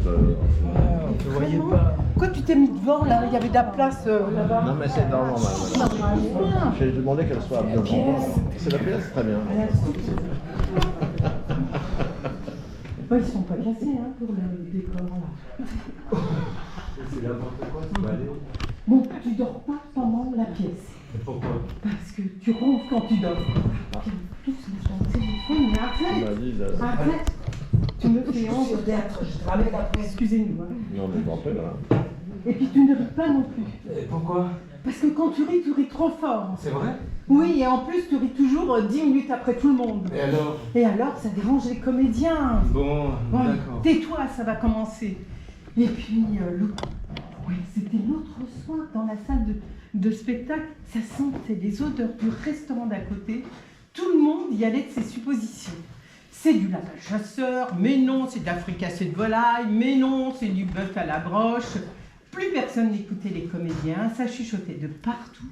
on te voyait pas. Pourquoi tu t'es mis devant là? Il y avait de la place là-bas. Non mais c'est normal, madame. J'ai demandé qu'elle soit devant. C'est la pièce, très bien. Ils sont pas cassés hein, pour le décor là. C'est n'importe quoi, tu vas aller. Bon, tu dors pas pendant la pièce. Pourquoi? Parce que tu ronfles quand tu dors. Tous ton téléphone, mais arrête. Tu me fais honte. Excusez-nous. Hein. Non mais je m'en rappelle. Hein. Et puis tu ne ris pas non plus. Et pourquoi? Parce que quand tu ris trop fort. C'est vrai? Oui, et en plus tu ris toujours 10 minutes après tout le monde. Et alors? Et alors, ça dérange les comédiens. Bon, Ouais, d'accord. tais-toi, ça va commencer. Et puis, c'était l'autre soir dans la salle de spectacle, ça sentait les odeurs du restaurant d'à côté. Tout le monde y allait de ses suppositions. C'est du lapin chasseur, mais non, c'est de la fricassée de volaille, mais non, c'est du bœuf à la broche. Plus personne n'écoutait les comédiens, ça chuchotait de partout.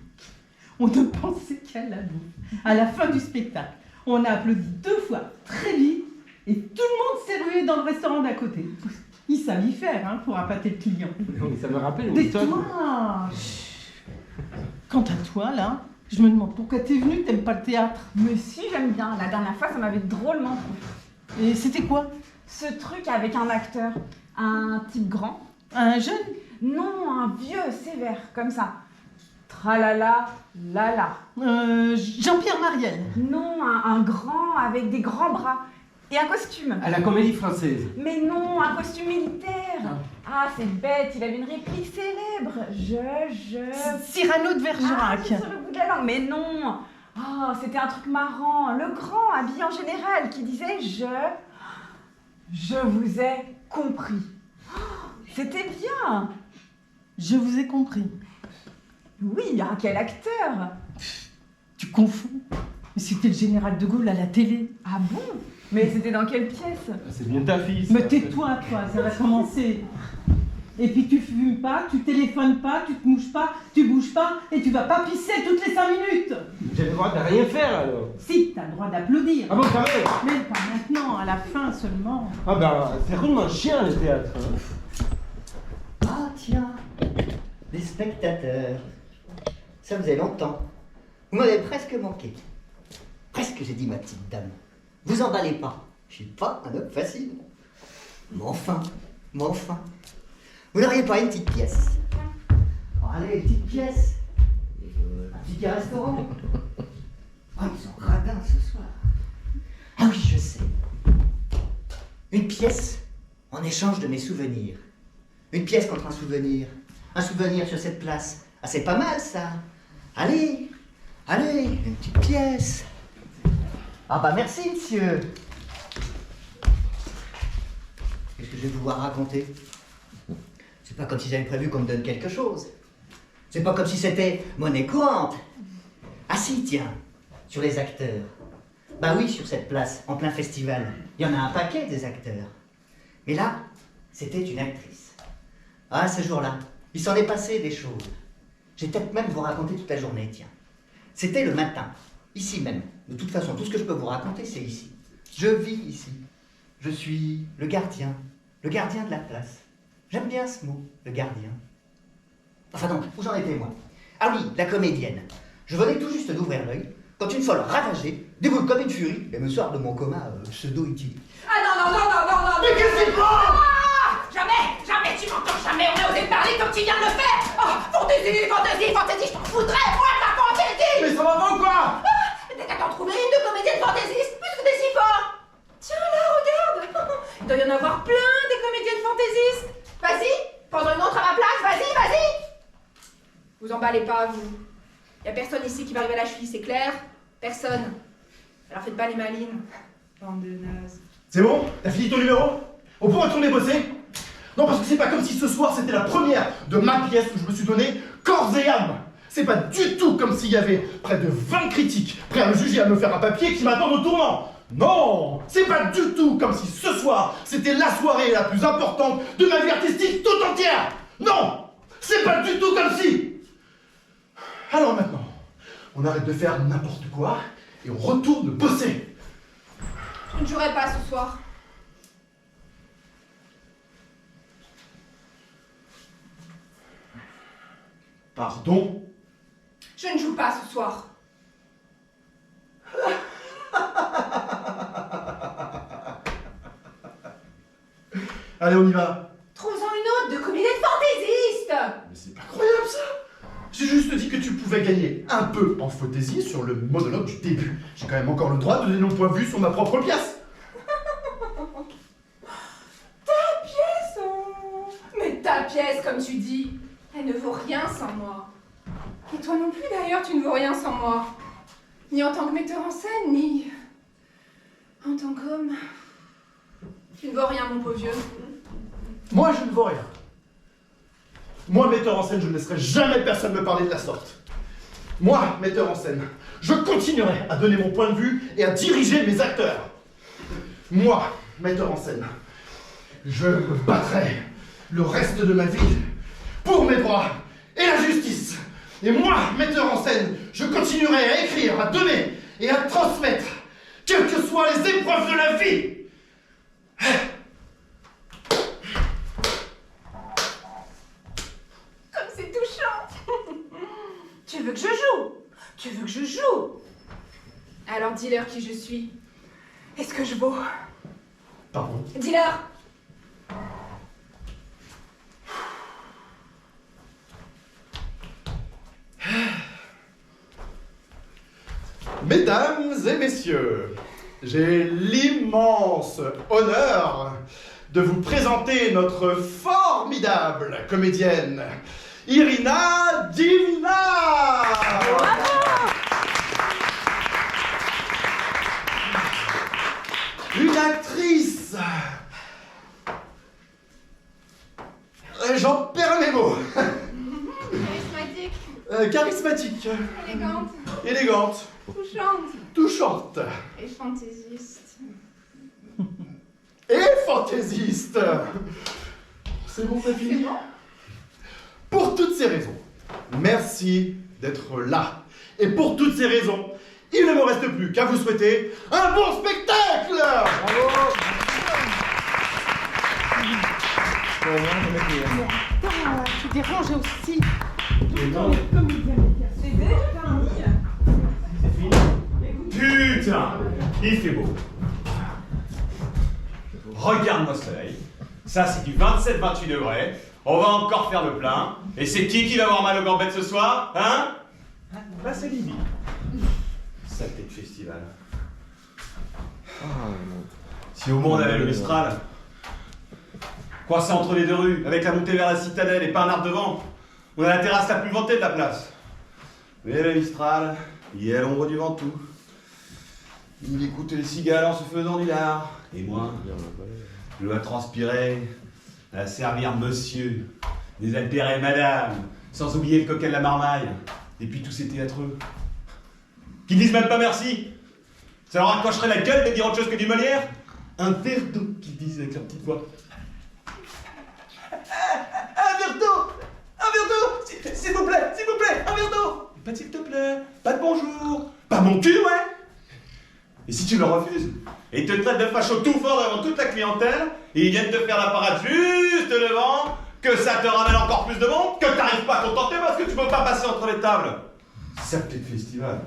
On ne pensait qu'à la bouffe. À la fin du spectacle, on a applaudi 2 fois, très vite, et tout le monde s'est rué dans le restaurant d'à côté. Ils savent y faire, hein, pour appâter le client. Non, mais ça me rappelle Tais-toi. Quant à toi, là, je me demande pourquoi t'es venu, t'aimes pas le théâtre. Mais si, j'aime bien. La dernière fois, ça m'avait drôlement plu. Et c'était quoi? Ce truc avec un acteur, un type grand. Un jeune? Non, un vieux, sévère, comme ça. Tralala, lala. Jean-Pierre Mariel. Non, un grand avec des grands bras. Et un costume. À la Comédie Française. Mais non, un costume militaire. Ah, c'est bête, il avait une réplique célèbre. Cyrano de Bergerac. Ah, c'est sur le bout de la langue, mais non. Oh, c'était un truc marrant. Le grand, habillé en général, qui disait je vous ai compris. Oh, c'était bien. Je vous ai compris. Oui, ah, quel acteur. Tu confonds. Mais c'était le général de Gaulle à la télé. Ah bon? Mais c'était dans quelle pièce? C'est bien ta fille, ça. Mais tais-toi, toi, ça va commencer. Et puis tu fumes pas, tu téléphones pas, tu te mouches pas, tu bouges pas, et tu vas pas pisser toutes les 5 minutes. J'ai le droit de rien faire, alors. Si, t'as le droit d'applaudir. Ah bon, quand même? Mais pas maintenant, à la fin seulement. Ah ben, c'est vraiment chien, le théâtre. Hein. Ah tiens, des spectateurs. Ça faisait longtemps. Vous m'avez presque manqué. Presque, j'ai dit, ma petite dame. Vous emballez pas. Je suis pas un homme facile. Mais enfin. Vous n'auriez pas une petite pièce? Oh, allez, une petite pièce. Un petit restaurant. Oh, ils sont radins ce soir. Ah oui, je sais. Une pièce en échange de mes souvenirs. Une pièce contre un souvenir. Un souvenir sur cette place. Ah, c'est pas mal, ça. Allez, une petite pièce. Ah bah merci, monsieur. Qu'est-ce que je vais pouvoir raconter? C'est pas comme si j'avais prévu qu'on me donne quelque chose. C'est pas comme si c'était monnaie courante. Ah si, tiens, sur les acteurs. Bah oui, sur cette place, en plein festival. Il y en a un paquet des acteurs. Mais là, c'était une actrice. Ah, ce jour-là, il s'en est passé des choses. Je vais peut-être même vous raconter toute la journée, tiens. C'était le matin, ici même. De toute façon, tout ce que je peux vous raconter, c'est ici. Je vis ici. Je suis le gardien de la place. J'aime bien ce mot, le gardien. Enfin donc, où j'en étais moi? Ah oui, la comédienne. Je venais tout juste d'ouvrir l'œil, quand une folle ravagée déboule comme une furie et me sort de mon coma pseudo-utile. Ah non. Mais qu'est-ce qui se passe? Jamais, tu m'entends jamais, on a osé parler comme tu viens de le faire. Oh, fantaisie, je t'en foutrais, moi, de la fantaisie. Mais ça va pas ou quoi? T'as qu'à en trouver une de comédienne fantaisiste, plus que des si forts. Tiens là, regarde. Il doit y en avoir plein des comédiennes fantaisistes. Vas-y, prends une autre à ma place, vas-y. Vous emballez pas, vous. Y a personne ici qui va arriver à la cheville, c'est clair? Personne. Alors faites pas les malines. Bande de nazes. C'est bon? T'as fini ton numéro? On peut retourner bosser? Non, parce que c'est pas comme si ce soir c'était la première de ma pièce où je me suis donné corps et âme. C'est pas du tout comme s'il y avait près de 20 critiques prêts à me juger, à me faire un papier qui m'attendent au tournant. Non, c'est pas du tout comme si ce soir c'était la soirée la plus importante de ma vie artistique tout entière. Non, c'est pas du tout comme si. Alors maintenant, on arrête de faire n'importe quoi et on retourne bosser. Je ne jouerai pas ce soir. Pardon? Je ne joue pas ce soir. Allez, on y va. Trouve-en une autre de comédienne fantaisiste. Mais c'est pas croyable ça! J'ai juste dit que tu pouvais gagner un peu en fantaisie sur le monologue du début. J'ai quand même encore le droit de donner mon point de vue sur ma propre pièce. Ta pièce, oh. Mais ta pièce, comme tu dis, elle ne vaut rien sans moi. Et toi non plus d'ailleurs, tu ne vaux rien sans moi. Ni en tant que metteur en scène, ni en tant qu'homme. Tu ne vaux rien, mon pauvre vieux. Moi, je ne vaux rien. Moi, metteur en scène, je ne laisserai jamais personne me parler de la sorte. Moi, metteur en scène, je continuerai à donner mon point de vue et à diriger mes acteurs. Moi, metteur en scène, je me battrai le reste de ma vie pour mes droits et la justice. Et moi, metteur en scène, je continuerai à écrire, à donner et à transmettre, quelles que soient les épreuves de la vie. Comme c'est touchant. Tu veux que je joue? Tu veux que je joue? Alors dis-leur qui je suis. Est-ce que je vaux? Pardon. Dis-leur. Mesdames et messieurs, j'ai l'immense honneur de vous présenter notre formidable comédienne, Irina Divina. Une actrice. J'en perds mes mots. Charismatique, Charismatique, élégante, élégante, touchante touchante et fantaisiste. et fantaisiste. C'est bon, ça C'est finit? bon? Pour toutes ces raisons, merci d'être là. Et pour toutes ces raisons, il ne me reste plus qu'à vous souhaiter un bon spectacle. Bravo. Attends, tu déranges aussi. Mais non. C'est déjà fini. Putain, il fait beau. Regarde-moi ce soleil. Ça, c'est du 27-28 degrés. On va encore faire le plein. Et c'est qui va avoir mal aux gambettes ce soir? Hein? Bah, c'est Libye. Saleté de festival. Si au monde avait le Mistral, coincé entre les deux rues, avec la montée vers la citadelle et pas un arbre devant, on a la terrasse la plus vantée de la place. Mais le Mistral, il est à l'ombre du Ventoux. Il écoute les cigales en se faisant du lard. Et moi, je dois transpirer, à servir monsieur, désaltérer madame, sans oublier le coquin de la marmaille, et puis tous ces théâtreux. Qui disent même pas merci. Ça leur accrocherait la gueule de dire autre chose que du Molière. Un verre d'eau, qu'ils disent avec leur petite voix. Un verre d'eau! Un verre d'eau! S'il vous plaît, un verre d'eau! Pas de s'il te plaît, pas de bonjour, pas mon cul, ouais! Et si tu le refuses, et ils te traitent de facho tout fort devant toute la clientèle, et ils viennent te faire la parade juste devant, que ça te ramène encore plus de monde, que t'arrives pas à contenter parce que tu peux pas passer entre les tables. Saleté de festival.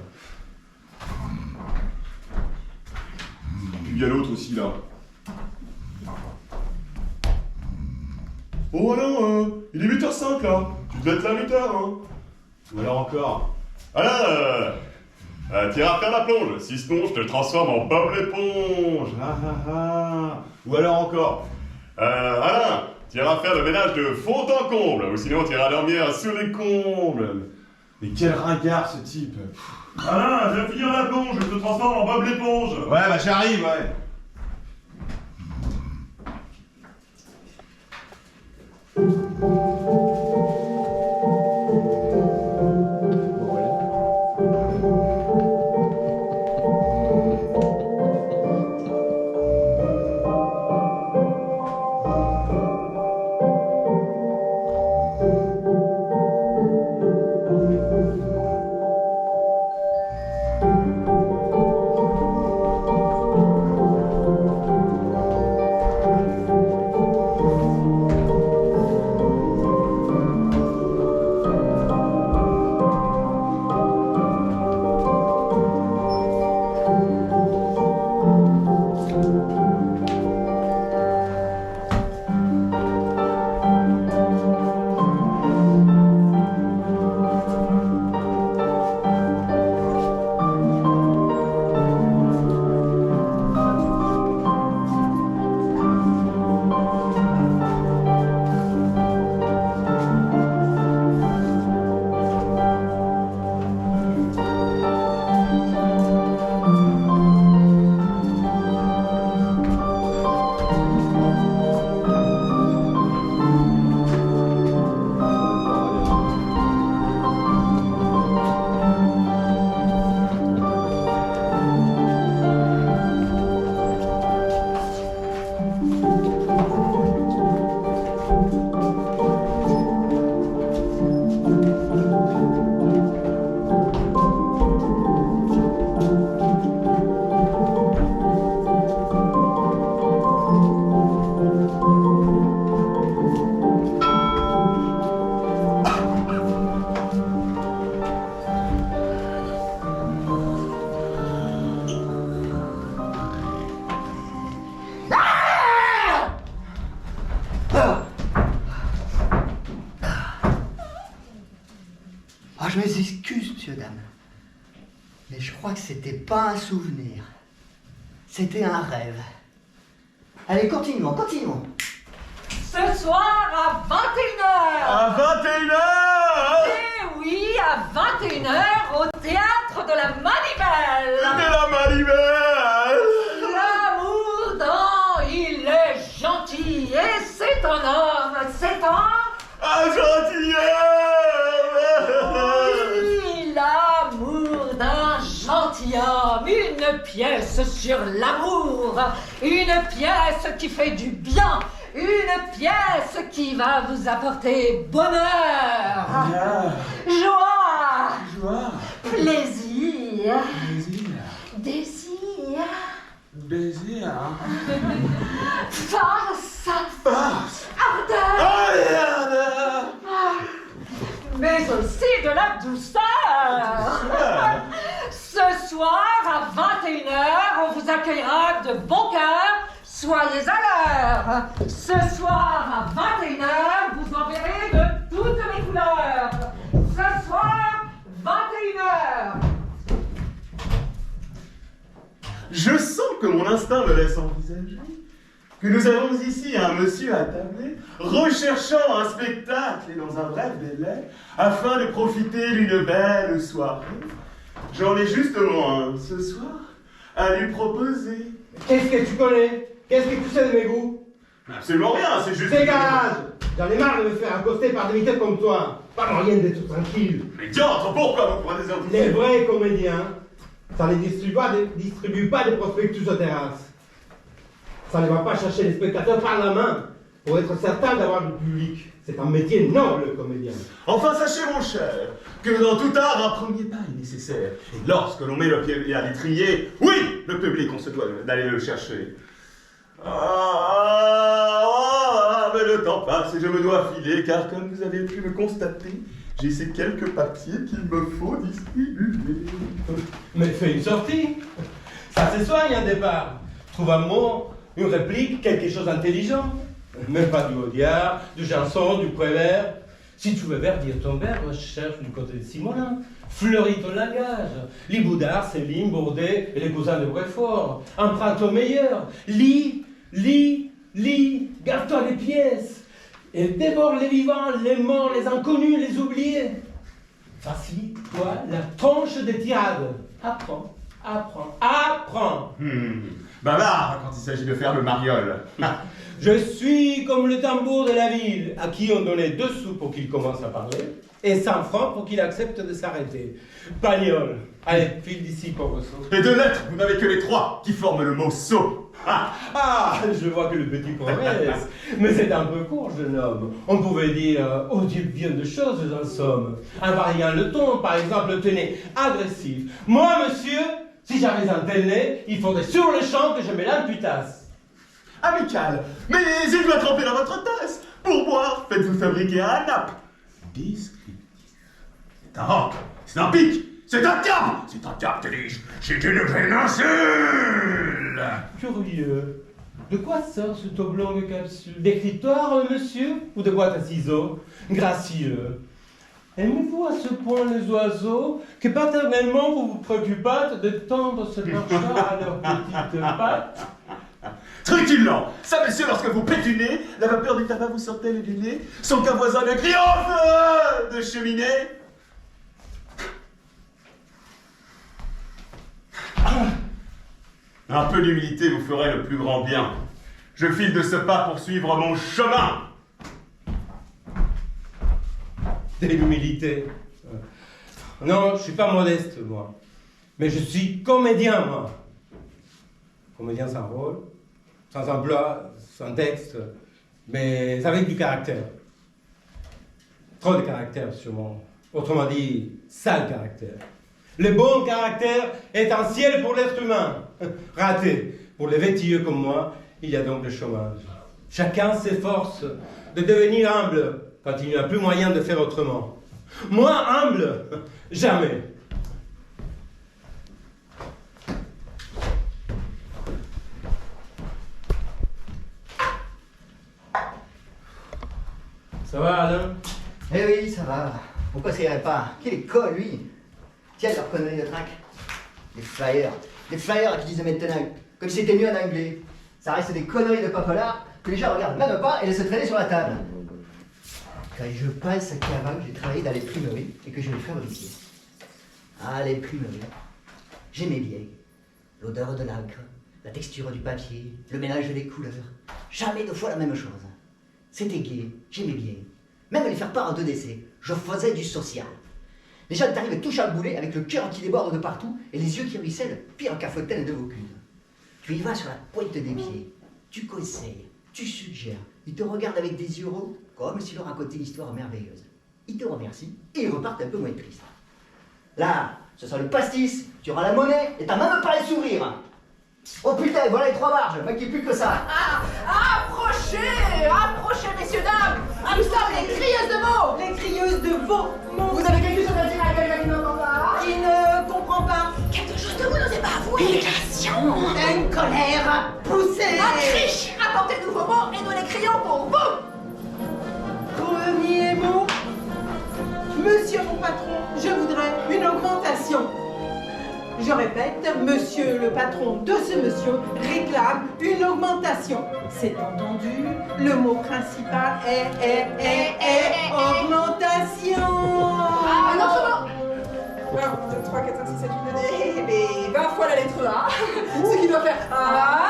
Il y a l'autre aussi là. Oh non, il est 8h05 là. Tu devais être là à 8h, hein. Ou alors encore. Alain, t'iras faire la plonge. Si sinon, je te transforme en Bob l'éponge. Ou alors encore. Alain, t'iras faire le ménage de fond en comble. Ou sinon, t'iras dormir sous les combles. Mais quel ringard ce type. Alain, je viens finir la plonge. Je te transforme en Bob l'éponge. Ouais, bah j'arrive, ouais. Mais je crois que c'était pas un souvenir. C'était un rêve. Allez, continuons, continuons. Ce soir à 21h. À 21h Eh oui, à 21h au théâtre de la Manivelle. de la Manivelle. L'amour dans Il est gentil et c'est un homme, c'est un... Oui, l'amour d'un gentilhomme, une pièce sur l'amour, une pièce qui fait du bien, une pièce qui va vous apporter bonheur, joie, plaisir, désir, farce, ardeur, mais aussi de la douceur. Ce soir à 21h, on vous accueillera de bon cœur. Soyez à l'heure. Ce soir à 21h, vous en verrez de toutes les couleurs. Ce soir, 21h. Je sens que mon instinct me laisse envisager que nous avons ici un monsieur attablé, recherchant un spectacle et dans un bref délai, afin de profiter d'une belle soirée. J'en ai justement un, ce soir, à lui proposer. Qu'est-ce que tu connais? Qu'est-ce que tu sais de mes goûts? Absolument rien, c'est juste... Dégage! J'en ai marre de me faire accoster par des miteux comme toi. Pas moyen d'être tranquille. Mais diantre, pourquoi vous prenez un Les vrais comédiens, ça ne distribue pas des prospectus aux terrasses. Ça ne va pas chercher les spectateurs par la main pour être certain d'avoir du public. C'est un métier noble, le comédien. Enfin, sachez, mon cher, que dans tout art, un premier pas est nécessaire. Et lorsque l'on met le pied à l'étrier, oui, le public, on se doit d'aller le chercher. Mais le temps passe et je me dois filer, car comme vous avez pu le constater, j'ai ces quelques papiers qu'il me faut distribuer. Mais fais une sortie. Ça se soigne un départ. Trouve un mot, une réplique, quelque chose d'intelligent. Même pas du Audiard, du Janson, du Prévert. Si tu veux verdir ton verbe, cherche du côté de Simonin. Fleuris ton langage. Lis Boudard, Céline, Bourdet et les cousins de Bréfort. Emprunte au meilleur. Lis, garde-toi les pièces. Et dévore les vivants, les morts, les inconnus, les oubliés. Facilite-toi la tronche des tirades. Apprends. Bavard quand il s'agit de faire le mariole. Je suis comme le tambour de la ville, à qui on donnait 2 sous pour qu'il commence à parler, et 100 francs pour qu'il accepte de s'arrêter. Pagnol, allez, file d'ici, pauvre sot. Et de lettres, vous n'avez que les 3 qui forment le mot sot. Je vois que le petit progresse, mais c'est un peu court, jeune homme. On pouvait dire, oh Dieu, bien de choses en somme. En variant le ton, par exemple, le tenez agressif. Moi, monsieur, si j'avais un tel nez, il faudrait sur le champ que je me l'amputasse. Amical, mais il doit tremper dans votre tasse. Pour boire, faites-vous fabriquer un nappe. Descriptif. C'est un roc, c'est un pic, c'est un cap, te dis-je. C'est une péninsule. Curieux. De quoi sort cette oblongue capsule? D'écritoire, monsieur? Ou de boîte à ciseaux? Gracieux. Aimez-vous à ce point les oiseaux que paternellement vous vous préoccupâtes de tendre ce mâchoire à leurs petites pattes? Truculent. Ça, monsieur, lorsque vous pétunez, la vapeur du tabac vous sortait du nez, sans qu'un voisin ne crie au feu de cheminée. Un peu d'humilité vous ferait le plus grand bien. Je file de ce pas pour suivre mon chemin. De l'humilité. Non, je suis pas modeste, moi. Mais je suis comédien, moi. Comédien sans rôle, sans emploi, sans texte, mais avec du caractère. Trop de caractère, sûrement. Autrement dit, sale caractère. Le bon caractère est un ciel pour l'être humain. Raté. Pour les vétilleux comme moi, il y a donc le chômage. Chacun s'efforce de devenir humble quand il n'y a plus moyen de faire autrement. Moi, humble, jamais. Ça va, Alain? Eh oui, ça va. Pourquoi ça irait pas? Quel est con, lui? Tiens, leur connerie de trac. Des flyers qui disent de mettre tenaille, comme si c'était mieux en anglais. Ça reste des conneries de papelard que les gens regardent même pas et laissent traîner sur la table. Quand je pense qu'avant j'ai travaillé dans les primeries et que je les fabriquais. Ah, les primeries. J'aimais bien. L'odeur de l'encre, la texture du papier, le mélange des couleurs. Jamais deux fois la même chose. C'était gai, j'aimais bien. Même les faire part en 2 décès, je faisais du social. Les gens t'arrivent tout chamboulés avec le cœur qui déborde de partout et les yeux qui ruissellent, pire qu'à fontaine de Vaucluse. Tu y vas sur la pointe des pieds, tu conseilles, tu suggères, ils te regardent avec des yeux ronds, comme s'ils leur racontaient une histoire merveilleuse. Ils te remercient et ils repartent un peu moins tristes. Là, ce sont les pastis, tu auras la monnaie et t'as même pas les sourires. Oh putain, voilà les 3 barges, il manquait plus que ça. Approchez, messieurs, dames. Nous sommes les crieuses de mots. Les crieuses de vos mots. Vous avez quelque chose à dire à quelqu'un qui n'entend pas? Qui ne comprend pas. Quelque chose que vous n'osez pas avouer. Une colère Poussez. un cri. Apportez-nous vos mots et nous les crions pour vous. Premier mot. Monsieur mon patron, je voudrais une augmentation. Je répète, monsieur le patron de ce monsieur réclame une augmentation. C'est entendu, le mot principal est augmentation. Ah non, 1, 2, 3, 4, 5, 6, 7, 8, 9, 10, 20 fois la lettre A. Ce qui doit faire Ah.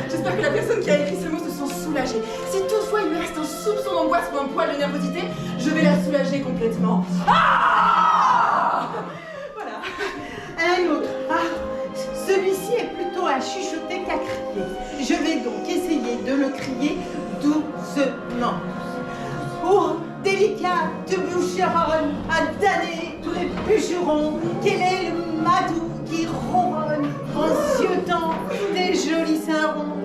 J'espère que la personne qui a écrit ce mot se sent soulagée. Si toutefois il lui reste un soupçon d'angoisse ou un poil de nervosité, je vais la soulager complètement. Ah. Voilà. Un autre. Ah, celui-ci est plutôt à chuchoter qu'à crier. Je vais donc essayer de le crier doucement. Oh, délicate boucheronne, à damner tous les bûcherons, quel est le madou qui ronronne en ziotant des jolis seins ronds.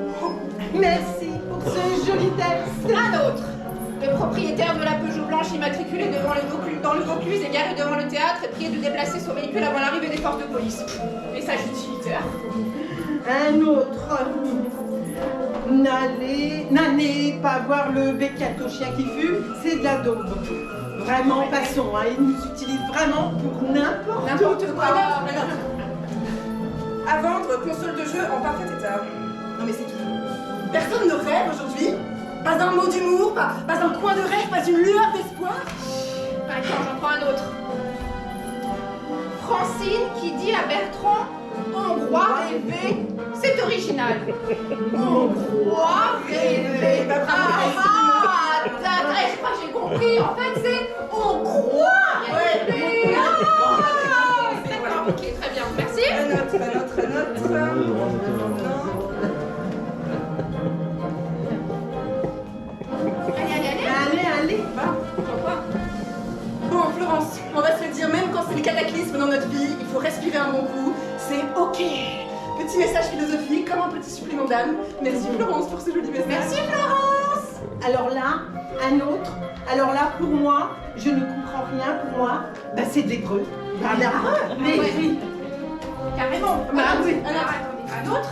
Merci pour ce joli texte. Un autre. Le propriétaire de la Peugeot blanche immatriculée dans le Vaucluse est garé devant le théâtre et prié de déplacer son véhicule avant l'arrivée des forces de police. Message utilitaire. Un autre. N'allez pas voir le bécat au chien qui fume, c'est de la daube. Vraiment, passons, hein, ils nous utilisent vraiment pour n'importe quoi. Un autre. À vendre, console de jeu en parfait état. Non mais c'est tout. Personne ne rêve aujourd'hui. Pas un mot d'humour, pas un coin de rêve, pas une lueur d'espoir. D'accord, j'en prends un autre. Francine qui dit à Bertrand Hongrois rêvé, c'est original. Hongrois rêvé. Je crois que j'ai compris. En fait, c'est Hongrois rêvé. D'accord, ok, très bien, merci. Un autre. Allez. Pourquoi? Bon, Florence, on va se le dire, même quand c'est le cataclysme dans notre vie, il faut respirer un bon coup. C'est ok. Petit message philosophique, comme un petit supplément d'âme. Merci Florence pour ce joli message. Merci Florence. Alors là, un autre. Alors là, pour moi, je ne comprends rien. Pour moi, bah, c'est de l'hébreu. Mais oui. Carrément. Bah oui. Un autre.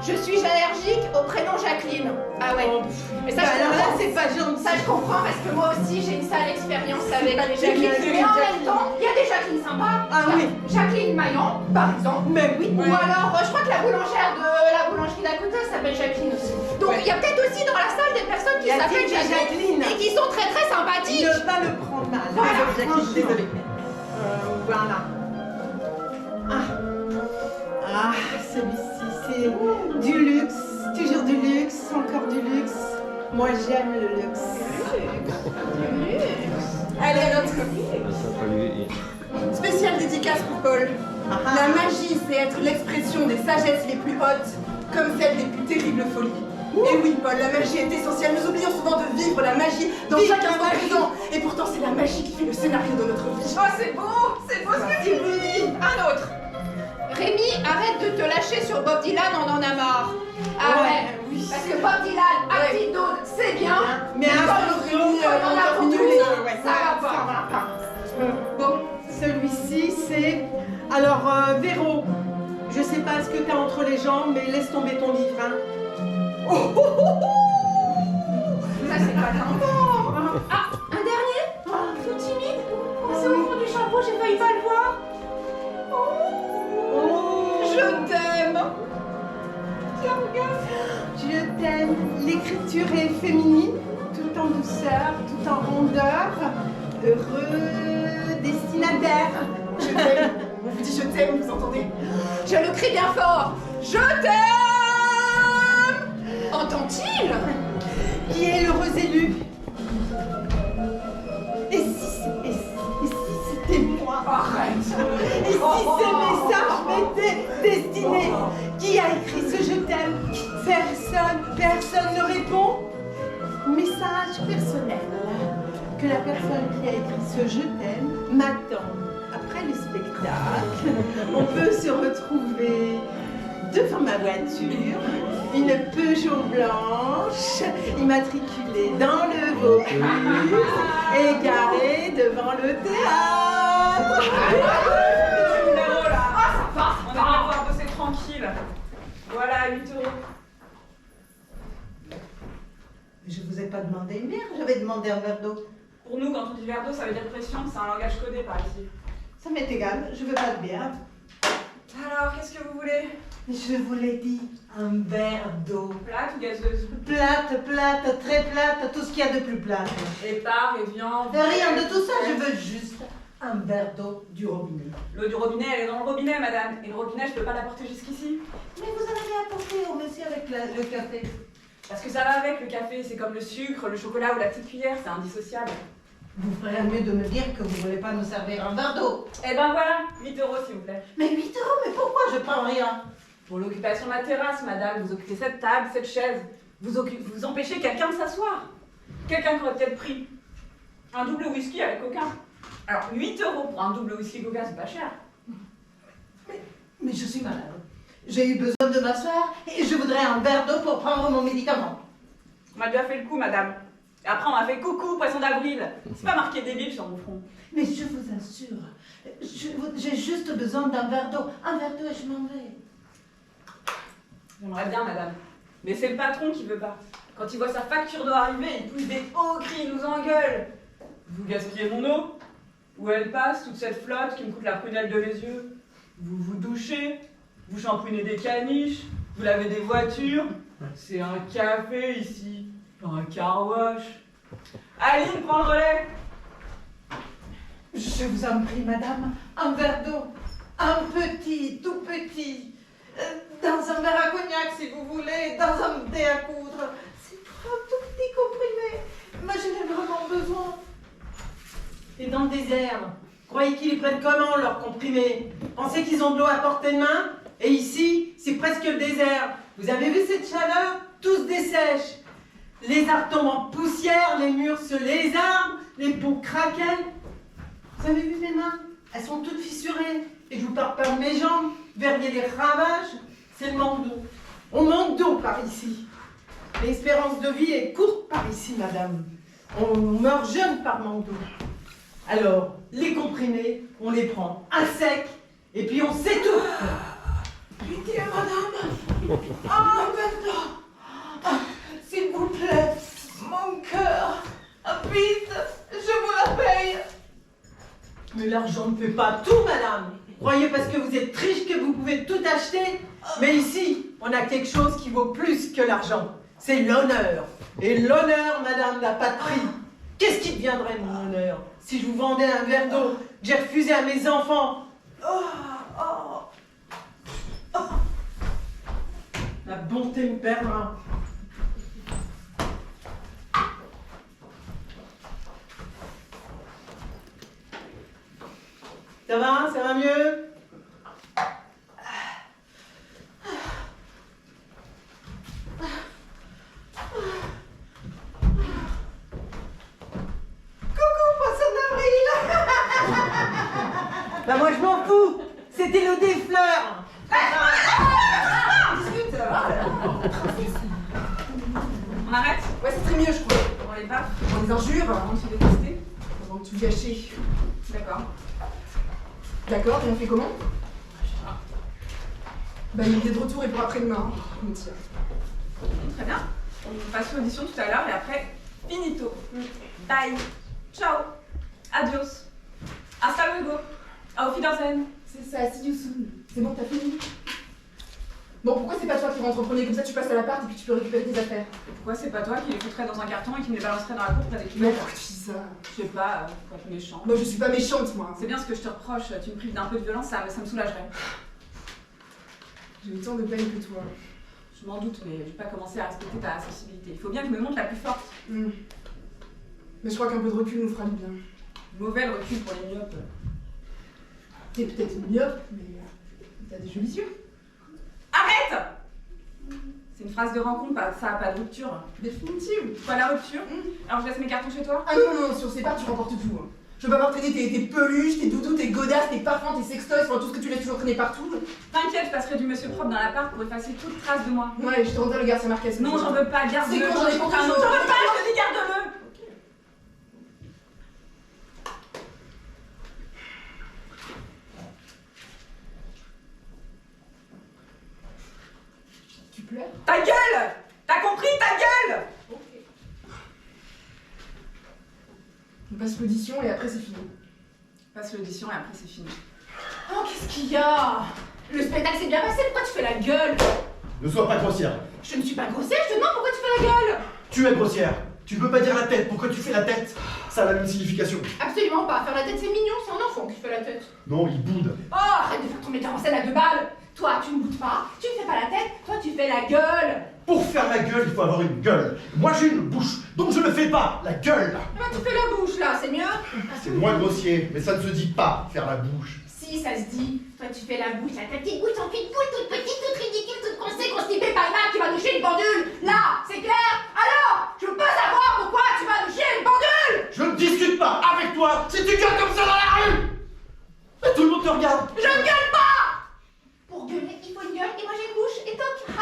Je suis allergique au prénom Jacqueline. Ah ouais. Mais ça, Bah, je alors là, comprends. c'est pas gentil. Ça, je comprends parce que moi aussi, j'ai une sale expérience avec pas les les Jacqueline. Jacqueline. Mais en même temps, il y a des Jacqueline sympas. Ah Il y a oui. Jacqueline Maillan, par exemple. Mais oui. Ou alors, je crois que la boulangère de la boulangerie d'à côté s'appelle Jacqueline aussi. Donc, il y a peut-être aussi dans la salle des personnes qui Il y a s'appellent des Jacqueline et qui sont très très sympathiques. Ne pas le prendre mal. Voilà. Franchement. Désolée. Voilà. Ah, celui-ci, c'est du luxe. Toujours du luxe, encore du luxe. Moi, j'aime le luxe. Allez, un autre. Spéciale dédicace pour Paul. La magie, c'est être l'expression des sagesses les plus hautes, comme celle des plus terribles folies. Et oui, Paul, la magie est essentielle. Nous oublions souvent de vivre la magie dans chaque instant présent. Et pourtant, c'est la magie qui fait le scénario de notre vie. Oh, c'est beau ce que tu dis. Un autre. Rémi, arrête de te lâcher sur Bob Dylan, on en a marre. Ah ouais, oui. Parce que Bob Dylan, Active Dose, c'est bien. Mais comme un Rémi, on en a pour tout, ça va pas. Bon, celui-ci, c'est... Alors, Véro, je sais pas ce que t'as entre les jambes, mais laisse tomber ton livre, hein. Ça, c'est pas sympa. Ah, un dernier. Tout timide. C'est au fond du chapeau, j'ai failli pas le voir. Je t'aime. Tiens, regarde. Je t'aime. L'écriture est féminine, tout en douceur, tout en rondeur. Heureux destinataire. Je t'aime. On vous dit je t'aime, vous entendez? Je le crie bien fort. Je t'aime. Entend-il? Qui est l'heureux élu? Et si c'était moi? Arrête. Et si ces messages m'étaient destinés? Qui a écrit ce je t'aime? Personne ne répond. Message personnel. Que la personne qui a écrit ce je t'aime m'attend après le spectacle. On peut se retrouver devant ma voiture, une Peugeot blanche, immatriculée dans le Vaucluse et garée devant le théâtre. Numéro là. Ah, ça va. On va pouvoir bosser tranquille. Voilà, 8 €. Je vous ai pas demandé une bière, j'avais demandé un verre d'eau. Pour nous, quand on dit verre d'eau, ça veut dire pression, c'est un langage codé par ici. Ça m'est égal, je veux pas de bière. Alors, qu'est-ce que vous voulez? Je vous l'ai dit, un verre d'eau. Plate ou gazeuse? Plate, très plate, tout ce qu'il y a de plus plate. Épars et viande. Rien de tout ça, je veux juste un verre d'eau du robinet. L'eau du robinet, elle est dans le robinet, madame. Et le robinet, je peux pas l'apporter jusqu'ici. Mais vous en avez apporté au monsieur avec le café. Parce que ça va avec le café, c'est comme le sucre, le chocolat ou la petite cuillère, c'est indissociable. Vous ferez mieux de me dire que vous voulez pas me servir un verre d'eau. Eh ben voilà, 8 € s'il vous plaît. Mais 8 €, mais pourquoi je prends rien? Pour l'occupation de la terrasse, madame, vous occupez cette table, cette chaise. Vous empêchez quelqu'un de s'asseoir. Quelqu'un qui aurait peut-être pris un double whisky avec coca. Alors, 8 € pour un double whisky coca, c'est pas cher. Mais je suis malade. J'ai eu besoin de m'asseoir et je voudrais un verre d'eau pour prendre mon médicament. On m'a déjà fait le coup, madame. Et après, on m'a fait coucou, poisson d'avril. C'est pas marqué débile sur mon front. Mais je vous assure, j'ai juste besoin d'un verre d'eau. Un verre d'eau et je m'en vais. J'aimerais bien, madame. Mais c'est le patron qui veut pas. Quand il voit sa facture d'eau arriver, il pousse des hauts cris, il nous engueule. Vous gaspillez mon eau? Où elle passe, toute cette flotte qui me coûte la prunelle de les yeux? Vous vous douchez? Vous shampouinez des caniches? Vous lavez des voitures? C'est un café ici, pas un car wash. Aline, prends le relais. Je vous en prie, madame, un verre d'eau. Un petit, tout petit. Dans un verre à cognac, si vous voulez. Dans un dé à coudre. C'est pour un tout petit comprimé. Mais j'en ai vraiment besoin. Et dans le désert, croyez qu'ils les prennent comment, leurs comprimés? Pensez qu'ils ont de l'eau à portée de main? Et ici, c'est presque le désert. Vous avez vu cette chaleur? Tout se dessèche. Les arbres tombent en poussière, les murs se lézardent, les pots craquent. Vous avez vu mes mains? Elles sont toutes fissurées. Et je vous parle pas de mes jambes. Verriez les ravages. C'est le manque d'eau. On manque d'eau par ici. L'espérance de vie est courte par ici, madame. On meurt jeune par manque d'eau. Alors, les comprimés, on les prend à sec. Et puis on s'étouffe. Pitié, madame. Ah, maintenant. Ah, s'il vous plaît. Mon cœur. Vite, je vous la paye. Mais l'argent ne fait pas tout, madame. Croyez parce que vous êtes riche que vous pouvez tout acheter. Mais ici, on a quelque chose qui vaut plus que l'argent. C'est l'honneur. Et l'honneur, madame, n'a pas de prix. Qu'est-ce qui deviendrait de mon honneur si je vous vendais un verre d'eau que j'ai refusé à mes enfants? La bonté me perdra. Ça va? Ça va mieux? Coucou, poisson d'avril! Bah moi je m'en fous! C'était l'eau des fleurs! Discute. On arrête? Ouais, c'est très mieux, je crois. On les baffe Pour les injures, avant de se détester. avant de tout gâcher. D'accord. D'accord, et on fait comment? Bah, il est de retour et pour après-demain. Je me tire. Très bien. On passe l'audition tout à l'heure et après, finito. Bye. Ciao. Adios. Hasta luego. Auf Wiedersehen. C'est ça, see you soon. C'est bon, t'as fini? Bon, pourquoi c'est pas toi qui rentre en premier? Comme ça, tu passes à l'appart et puis tu peux récupérer tes affaires. Pourquoi c'est pas toi qui les foutrais dans un carton et qui me les balancerais dans la cour près des Mais poubelles? pourquoi tu dis ça? Je sais pas, faut être méchant. Moi, je suis pas méchante, moi. C'est bien ce que je te reproche, tu me prives d'un peu de violence, ça me soulagerait. J'ai autant de peine que toi. Je m'en doute, mais je vais pas commencer à respecter ta sensibilité. Il faut bien que je me montre la plus forte. Mais je crois qu'un peu de recul nous fera du bien. Mauvais le recul pour les myopes. T'es peut-être myope, mais t'as des jolis yeux. Arrête! C'est une phrase de rencontre, ça a pas de rupture. Définitive. Quoi, la rupture? Alors je laisse mes cartons chez toi? Ah non, non, sur ces parts, tu remportes tout. Hein. Je veux pas voir traîner tes peluches, tes doudous, tes godasses, tes parfums, tes sextoys, enfin tout ce que tu laisses toujours traîner partout. T'inquiète, je passerai du monsieur propre dans l'appart pour effacer toute trace de moi. Ouais, je te rendrai le Garcia Marquez. Non, j'en veux pas, garde-le. C'est con, j'en ai pour J'en toujours. veux pas, je te dis garde-le. Tu pleures? Ta gueule! T'as compris, ta gueule! Ok. On passe l'audition et après c'est fini. Passe l'audition et après c'est fini. Oh, qu'est-ce qu'il y a? Le spectacle s'est bien passé, pourquoi tu fais la gueule? Ne sois pas grossière. Je ne suis pas grossière, je te demande pourquoi tu fais la gueule? Tu es grossière. Tu ne peux pas dire la tête. Pourquoi tu fais la tête? Ça a la même signification. Absolument pas, faire la tête c'est mignon, c'est un enfant qui fait la tête. Non, il boude. Oh, arrête de faire ton metteur en scène à 2 balles. Toi, tu ne boudes pas, tu ne fais pas la tête, toi tu fais la gueule. Pour faire la gueule, il faut avoir une gueule. Moi, j'ai une bouche, donc je ne fais pas la gueule. Bah, tu fais la bouche là, c'est mieux? C'est moins grossier, mais ça ne se dit pas, faire la bouche. Si, ça se dit. Toi, tu fais la bouche, là, ta petite bouche en cul de poule, toute petite, toute ridicule, toute constipée par là, qui va nous chier une pendule. Là, c'est clair? Alors, je peux savoir pourquoi tu vas nous chier une pendule? Je ne discute pas avec toi si tu gueules comme ça dans la rue. Et tout le monde te regarde. Je ne gueule pas! Pour gueuler, il faut une gueule, et moi j'ai une bouche, et toc.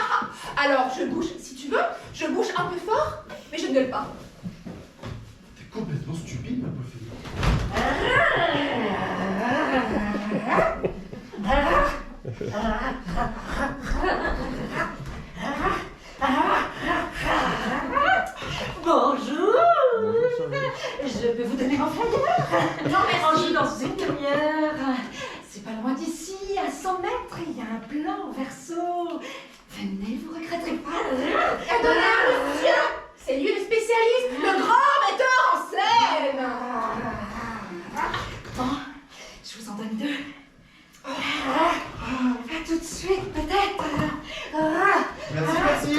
Alors, je bouge, si tu veux, je bouge un peu fort, mais je ne gueule pas. T'es complètement stupide, ma pauvre fille. Bonjour. Je peux vous donner mon flyer? Non, merci. On joue dans une demi-heure. C'est pas loin d'ici, à 100 mètres, il y a un plan en verso. Venez, vous regretterez pas. Monsieur, c'est lui le spécialiste, le grand metteur en scène. Bon, je vous en donne 2. À tout de suite, peut-être. Merci, merci.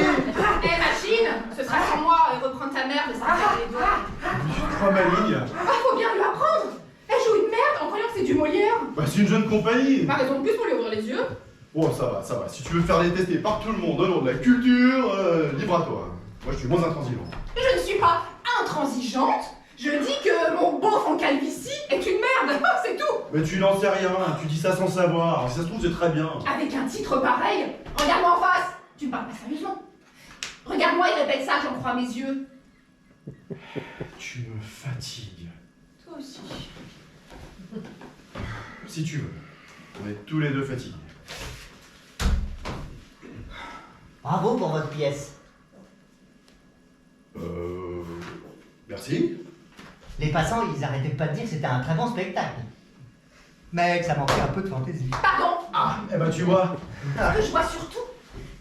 Eh machine, ce sera sans moi, reprendre ta mère de ça faire les doigts. Je crois ma ligne. Ah, faut bien lui apprendre. Elle joue une merde en croyant que c'est du Molière. Bah, c'est une jeune compagnie. Pas raison de plus pour lui ouvrir les yeux. Bon, ça va, ça va. Si tu veux faire détester par tout le monde au nom de la culture, libre à toi. Moi, je suis moins intransigeant. Je ne suis pas intransigeante. Je dis que mon beau fond calvitie est une merde, c'est tout. Mais tu n'en sais rien, tu dis ça sans savoir. Si ça se trouve, c'est très bien. Avec un titre pareil, regarde-moi en face. Tu me parles pas sérieusement. Regarde-moi et répète ça, j'en crois à mes yeux. Tu me fatigues. Toi aussi. Si tu veux. On est tous les deux fatigués. Bravo pour votre pièce. Merci. Les passants, ils arrêtaient pas de dire que c'était un très bon spectacle. Mais que ça manquait un peu de fantaisie. Pardon. Ah, eh ben tu vois. Ce que je vois surtout,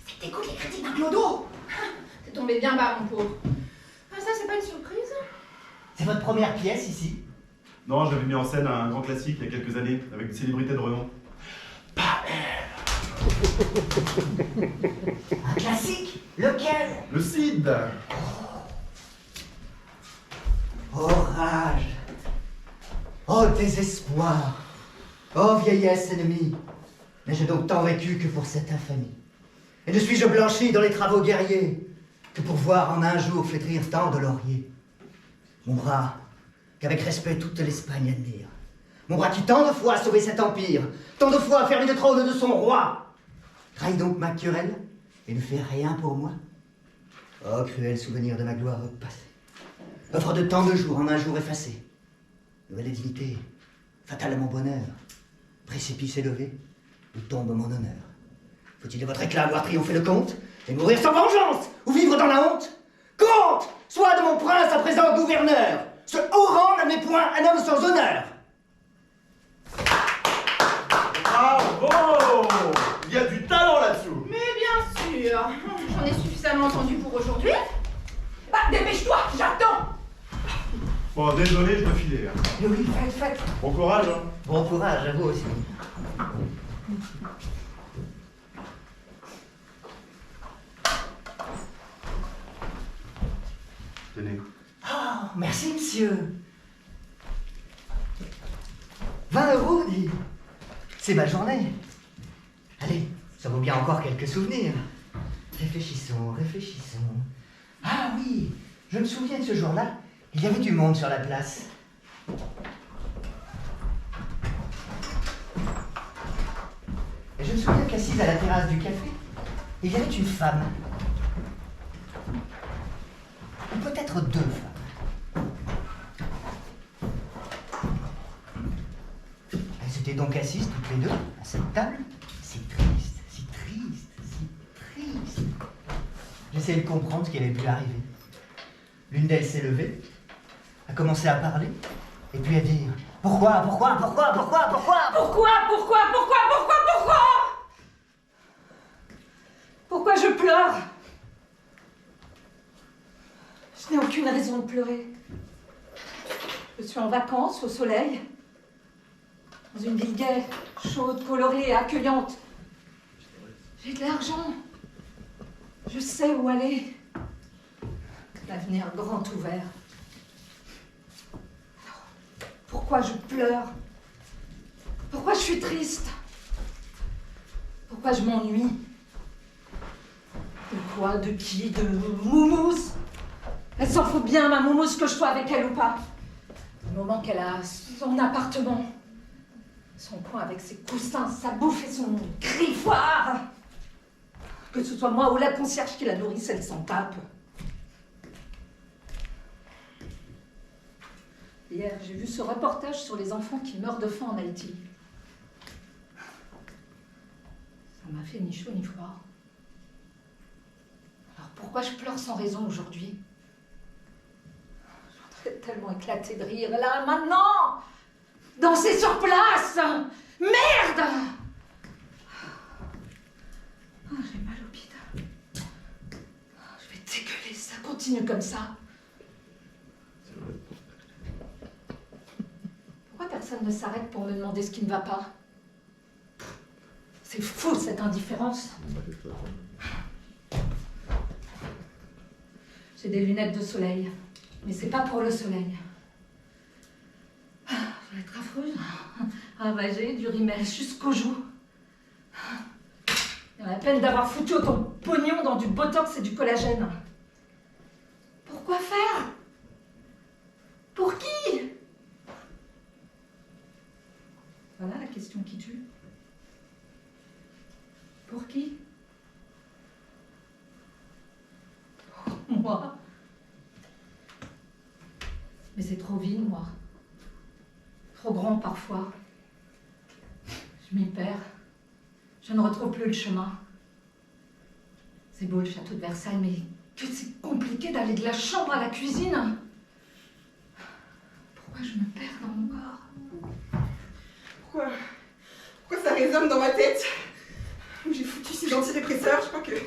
c'est que t'écoutes les critiques d'un clodo. T'es tombé bien bas, mon pauvre. Ah, ça, c'est pas une surprise? C'est votre première pièce ici? Non, j'avais mis en scène un grand classique il y a quelques années, avec des célébrités de renom. Un classique? Lequel? Le Cid. Oh rage! Oh désespoir! Oh vieillesse ennemie! N'ai-je donc tant vécu que pour cette infamie? Et ne suis-je blanchi dans les travaux guerriers que pour voir en un jour flétrir tant de lauriers? Mon bras, qu'avec respect toute l'Espagne admire. Mon bras qui tant de fois a sauvé cet empire, tant de fois a fermé le trône de son roi, trahit donc ma querelle et ne fait rien pour moi? Oh cruel souvenir de ma gloire passée! Offre de tant de jours en un jour effacé. Nouvelle dignité, fatal à mon bonheur. Précipice élevé, où tombe mon honneur? Faut-il de votre éclat voir triompher le comte, et mourir sans vengeance, ou vivre dans la honte? Comte, sois de mon prince à présent gouverneur. Ce haut rang n'admet point un homme sans honneur. entendu pour aujourd'hui. Bah, dépêche-toi, j'attends. Bon, désolé, je dois filer. Hein. Mais oui, faites. Bon courage. Hein. Bon courage à vous aussi. Tenez. Oh, merci, monsieur. 20 €, dit. C'est ma journée. Allez, ça vaut bien encore quelques souvenirs. Réfléchissons. Ah oui, je me souviens de ce jour-là. Il y avait du monde sur la place. Et je me souviens qu'assise à la terrasse du café, il y avait une femme. Ou peut-être 2 femmes. Elles étaient donc assises toutes les deux à cette table. Si triste. J'essayais de comprendre ce qui allait pu arriver. L'une d'elles s'est levée, a commencé à parler, et puis à dire « Pourquoi ? Pourquoi je pleure? Je n'ai aucune raison de pleurer. Je suis en vacances, au soleil, dans une ville gaie, chaude, colorée et accueillante. J'ai de l'argent. Je sais où aller. L'avenir grand ouvert. Alors, pourquoi je pleure? Pourquoi je suis triste? Pourquoi je m'ennuie? De quoi? De qui? De Moumouze? Elle s'en fout bien, ma Moumouze, que je sois avec elle ou pas. Du moment qu'elle a son appartement, son coin avec ses coussins, sa bouffe et son griffoir. Que ce soit moi ou la concierge qui la nourrisse, elle s'en tape. Hier, j'ai vu ce reportage sur les enfants qui meurent de faim en Haïti. Ça m'a fait ni chaud ni froid. Alors pourquoi je pleure sans raison aujourd'hui? Je voudrais tellement éclater de rire, là, maintenant! Danser sur place! Merde! Oh, j'ai mal au bide. Oh, je vais dégueuler, ça continue comme ça. Pourquoi personne ne s'arrête pour me demander ce qui ne va pas? C'est fou, cette indifférence. J'ai des lunettes de soleil, mais c'est pas pour le soleil. Je vais être affreuse. Ravagée du rimel jusqu'aux joues. Il y a la peine d'avoir foutu autant de pognon dans du botox et du collagène. Pourquoi faire? Pour qui? Voilà la question qui tue. Pour qui? Pour moi. Mais c'est trop vide, moi. Trop grand parfois. Je m'y perds. Je ne retrouve plus le chemin. C'est beau le château de Versailles, mais que c'est compliqué d'aller de la chambre à la cuisine. Pourquoi je me perds dans mon corps? Pourquoi ça résonne dans ma tête? J'ai foutu ces antidépresseurs, je crois que je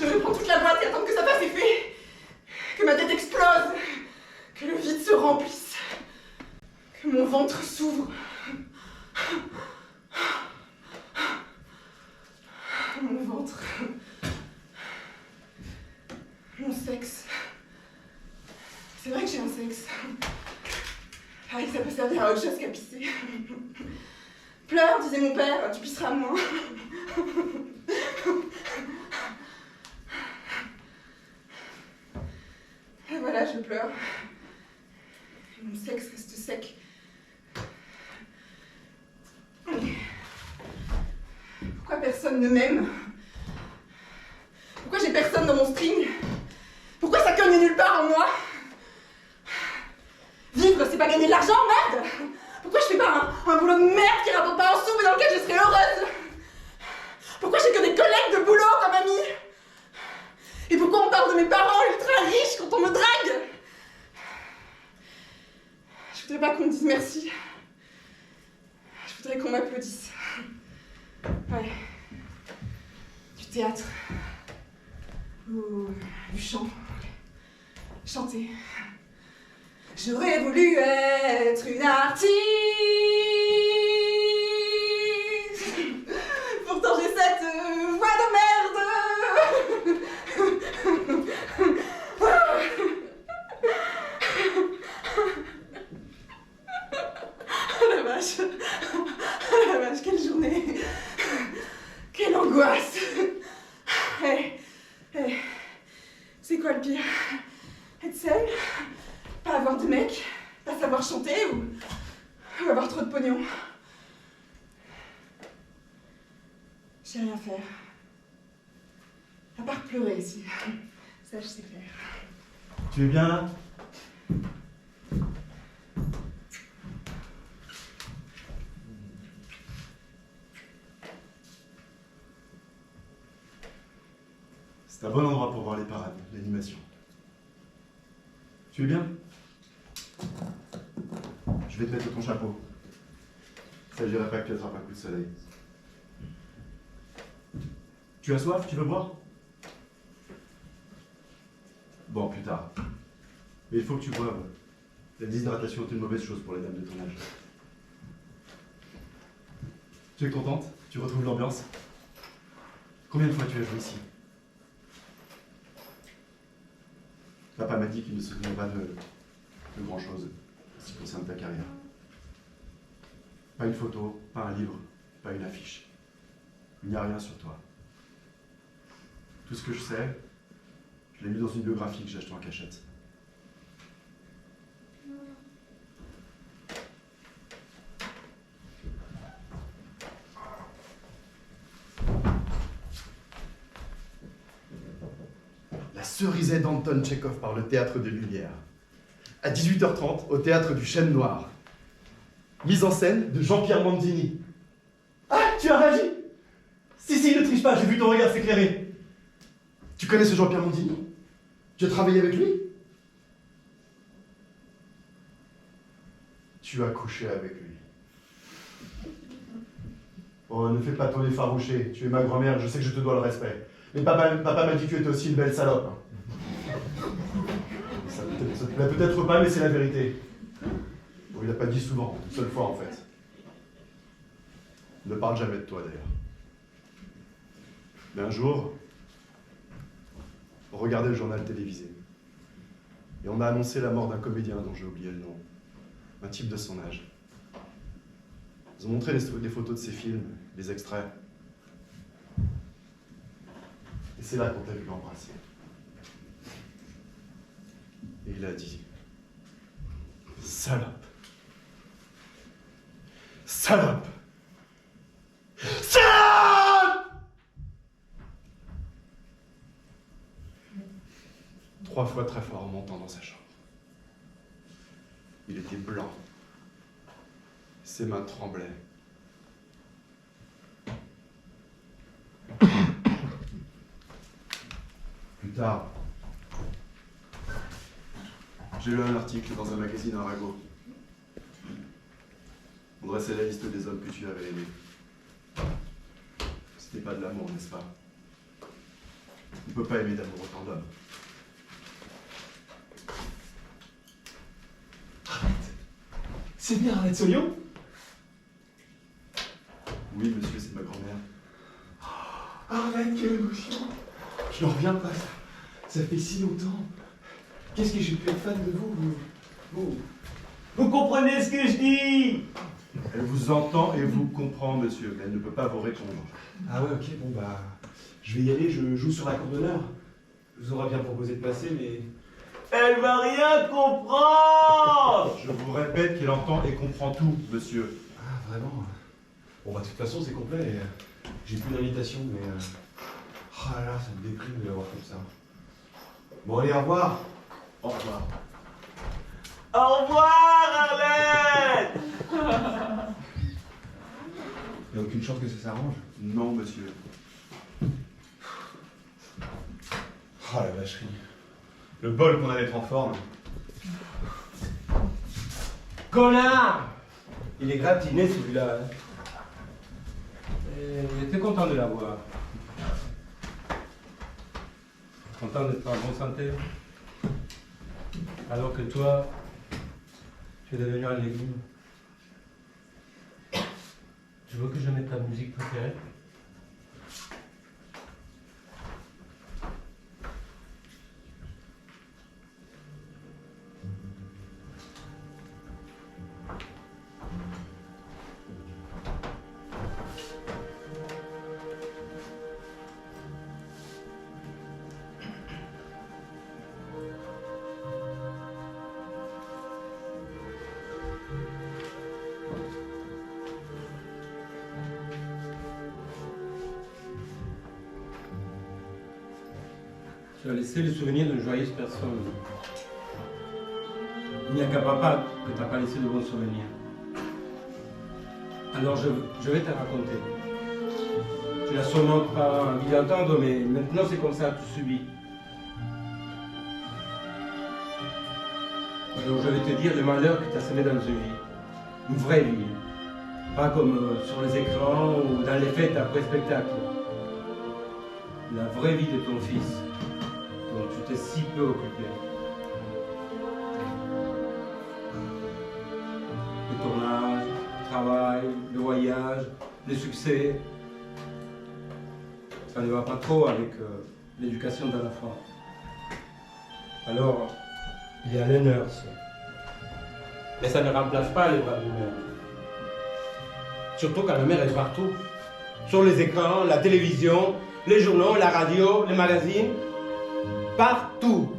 devrais prendre toute la boîte et attendre que ça fasse effet. Que ma tête explose. Que le vide se remplisse. Que mon ventre s'ouvre. Mon ventre. Mon sexe. C'est vrai que j'ai un sexe. Ah, et ça peut servir à autre chose qu'à pisser. Pleure, disait mon père, tu pisseras moins. Et voilà, je pleure. Et mon sexe reste sec. Pourquoi personne ne m'aime? Pourquoi j'ai personne dans mon string? Pourquoi ça cogne nulle part en moi? Vivre, c'est pas gagner de l'argent, merde! Pourquoi je fais pas un boulot de merde qui rapporte pas un sou mais dans lequel je serais heureuse? Pourquoi j'ai que des collègues de boulot comme amis? Et pourquoi on parle de mes parents ultra riches quand on me drague? Je voudrais pas qu'on me dise merci. Je voudrais qu'on m'applaudisse. Ouais. Du théâtre. Ou du chant. Chanter. J'aurais voulu être une artiste. Pourtant j'ai cette voix de merde. Oh la vache. Oh la vache, quelle journée. Quelle angoisse. C'est quoi le pire? Être seule? Pas avoir de mec? Pas savoir chanter ou avoir trop de pognon? Je sais rien faire. À part pleurer, si. Ça, je sais faire. Tu es bien là? C'est un bon endroit pour voir les parades, l'animation. Tu es bien? Je vais te mettre ton chapeau. Ça ne dirait pas que tu attrapes un coup de soleil. Tu as soif? Tu veux boire? Bon, plus tard. Mais il faut que tu boives. La déshydratation est une mauvaise chose pour les dames de ton âge. Tu es contente? Tu retrouves l'ambiance? Combien de fois tu as joué ici? Papa m'a dit qu'il ne se souvenait pas de grand-chose en ce qui concerne ta carrière. Pas une photo, pas un livre, pas une affiche. Il n'y a rien sur toi. Tout ce que je sais, je l'ai mis dans une biographie que j'ai achetée en cachette. La cerisette d'Anton Tchekhov par le Théâtre de Lumière. À 18h30, au Théâtre du Chêne Noir. Mise en scène de Jean-Pierre Mandini. Ah, tu as réagi? Si, ne triche pas, j'ai vu ton regard s'éclairer. Tu connais ce Jean-Pierre Mandini? Tu as travaillé avec lui? Tu as couché avec lui. Oh, ne fais pas ton effarouché. Tu es ma grand-mère, je sais que je te dois le respect. Mais papa m'a dit que tu étais aussi une belle salope. Ça te plaît peut-être pas, mais c'est la vérité. Bon, il n'a pas dit souvent, une seule fois en fait. Il ne parle jamais de toi d'ailleurs. Mais un jour, on regardait le journal télévisé. Et on a annoncé la mort d'un comédien dont j'ai oublié le nom. Un type de son âge. Ils ont montré les photos de ses films, les extraits. Et c'est là qu'on t'a vu l'embrasser. Et il a dit « Salope! Salope! Salope !» 3 fois très fort en montant dans sa chambre. Il était blanc. Ses mains tremblaient. Plus tard, j'ai lu un article dans un magazine Arago. On dressait la liste des hommes que tu avais aimés. C'était pas de l'amour, n'est-ce pas? On ne peut pas aimer d'amour autant d'hommes. C'est bien Arlette Solion? Oui, monsieur, c'est ma grand-mère. Arlette, quelle émotion! Je n'en reviens pas, ça fait si longtemps. Qu'est-ce que j'ai pu être fan de vous? Vous comprenez ce que je dis? Elle vous entend et vous comprend, monsieur, mais elle ne peut pas vous répondre. Ah ouais, ok, bon bah... Je vais y aller, je joue sur la cour d'honneur. Je vous aurais bien proposé de passer, mais... Elle va rien comprendre! Je vous répète qu'elle entend et comprend tout, monsieur. Ah, vraiment? Bon bah de toute façon, c'est complet. J'ai plus d'invitation, mais... Oh là là, ça me déprime de l'avoir comme ça. Bon, allez, au revoir! Au revoir. Au revoir, Arlette! Il n'y a aucune chance que ça s'arrange? Non, monsieur. Oh la vacherie. Le bol qu'on a d'être en forme. Connard! Il est gratiné celui-là. J'étais content de l'avoir. Content d'être en bonne santé. Alors que toi, tu es devenu un légume. Tu veux que je mette ta musique préférée? Tu as laissé le souvenir d'une joyeuse personne. Il n'y a qu'à papa que tu n'as pas laissé de bons souvenirs. Alors je vais te raconter. Tu n'as sûrement pas envie d'entendre, mais maintenant c'est comme ça, tu subis. Alors je vais te dire le malheur que tu as semé dans une vie. Une vraie vie. Pas comme sur les écrans ou dans les fêtes après spectacle. La vraie vie de ton fils, dont tu t'es si peu occupé. Le tournage, le travail, le voyage, le succès. Ça ne va pas trop avec l'éducation d'un enfant. Alors, il y a les nurses. Mais ça ne remplace pas les bras d'humeur. Surtout quand la mère est partout. Sur les écrans, la télévision, les journaux, la radio, les magazines. Partout.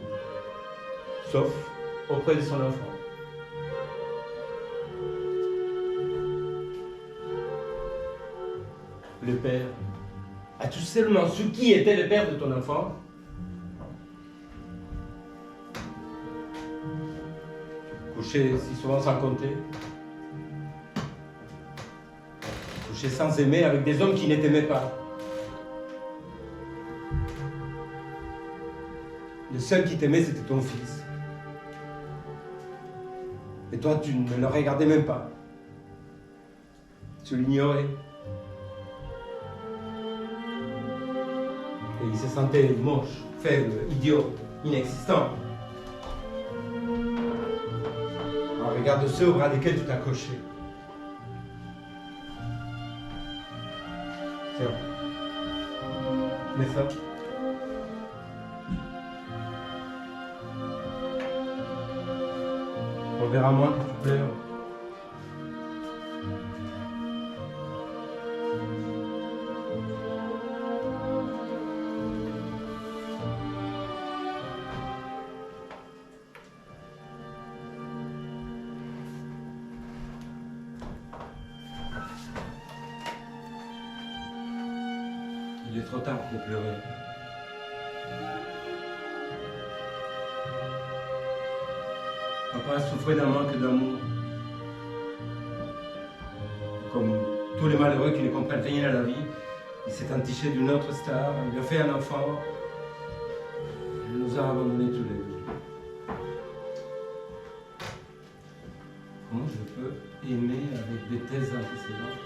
Sauf auprès de son enfant. Le père. As-tu seulement su qui était le père de ton enfant? Couché si souvent sans compter. Couché sans aimer avec des hommes qui ne t'aimaient pas. Le seul qui t'aimait, c'était ton fils. Et toi, tu ne le regardais même pas. Tu l'ignorais. Et il se sentait moche, faible, idiot, inexistant. Alors, regarde ceux au bras desquels tu t'as coché. Tiens. Mets ça. On verra moins que tu pleures. Il est trop tard pour pleurer. Papa souffrait d'un manque d'amour. Comme tous les malheureux qui ne comprennent rien à la vie, il s'est entiché d'une autre star, il a fait un enfant, il nous a abandonnés tous les deux. Comment je peux aimer avec des tels antécédents?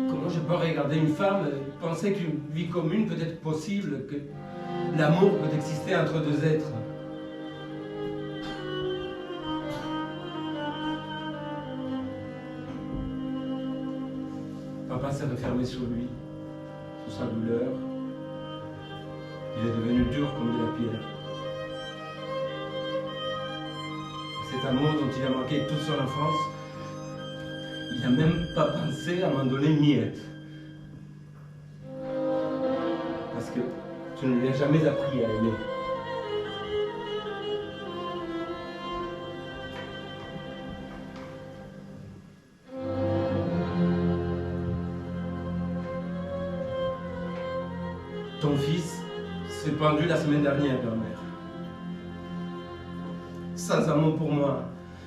Comment je peux regarder une femme et penser qu'une vie commune peut être possible, que l'amour peut exister entre deux êtres? Papa s'est refermé sur lui, sur sa douleur. Il est devenu dur comme de la pierre. Cet amour dont il a manqué toute son enfance, il n'a même pas pensé à m'en donner une miette. Parce que tu ne lui as jamais appris à aimer. Ton fils s'est pendu la semaine dernière, grand-mère. Sans amour pour moi,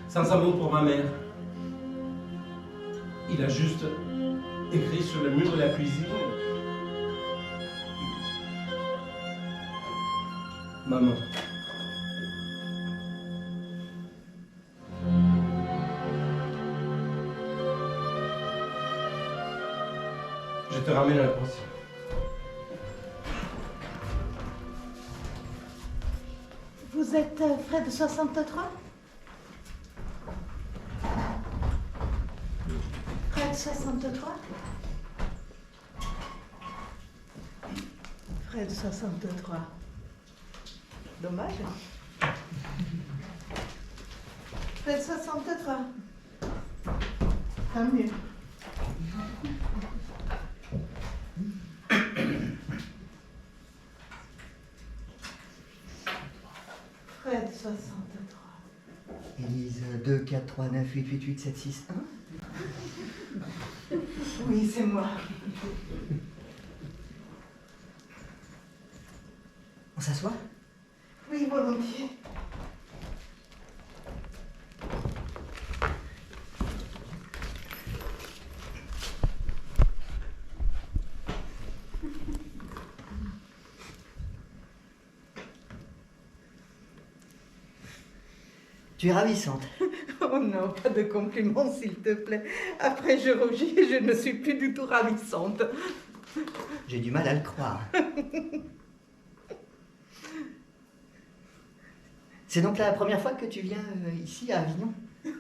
sans amour pour ma mère. Il a juste écrit sur le mur de la cuisine: Maman. Je Je te ramène la pension. Vous êtes Fred 63 ? Fred 63 ? Fred 63. Dommage. Fred 63. Tant mieux. Fred 63. Élise 2, 4, 3, 9, 8, 8, 8, 7, 6, 1. Oui, c'est moi. On s'assoit? Oui, volontiers. Tu es ravissante. Oh non, pas de compliments, s'il te plaît. Après, je rougis et je ne suis plus du tout ravissante. J'ai du mal à le croire. C'est donc la première fois que tu viens ici à Avignon?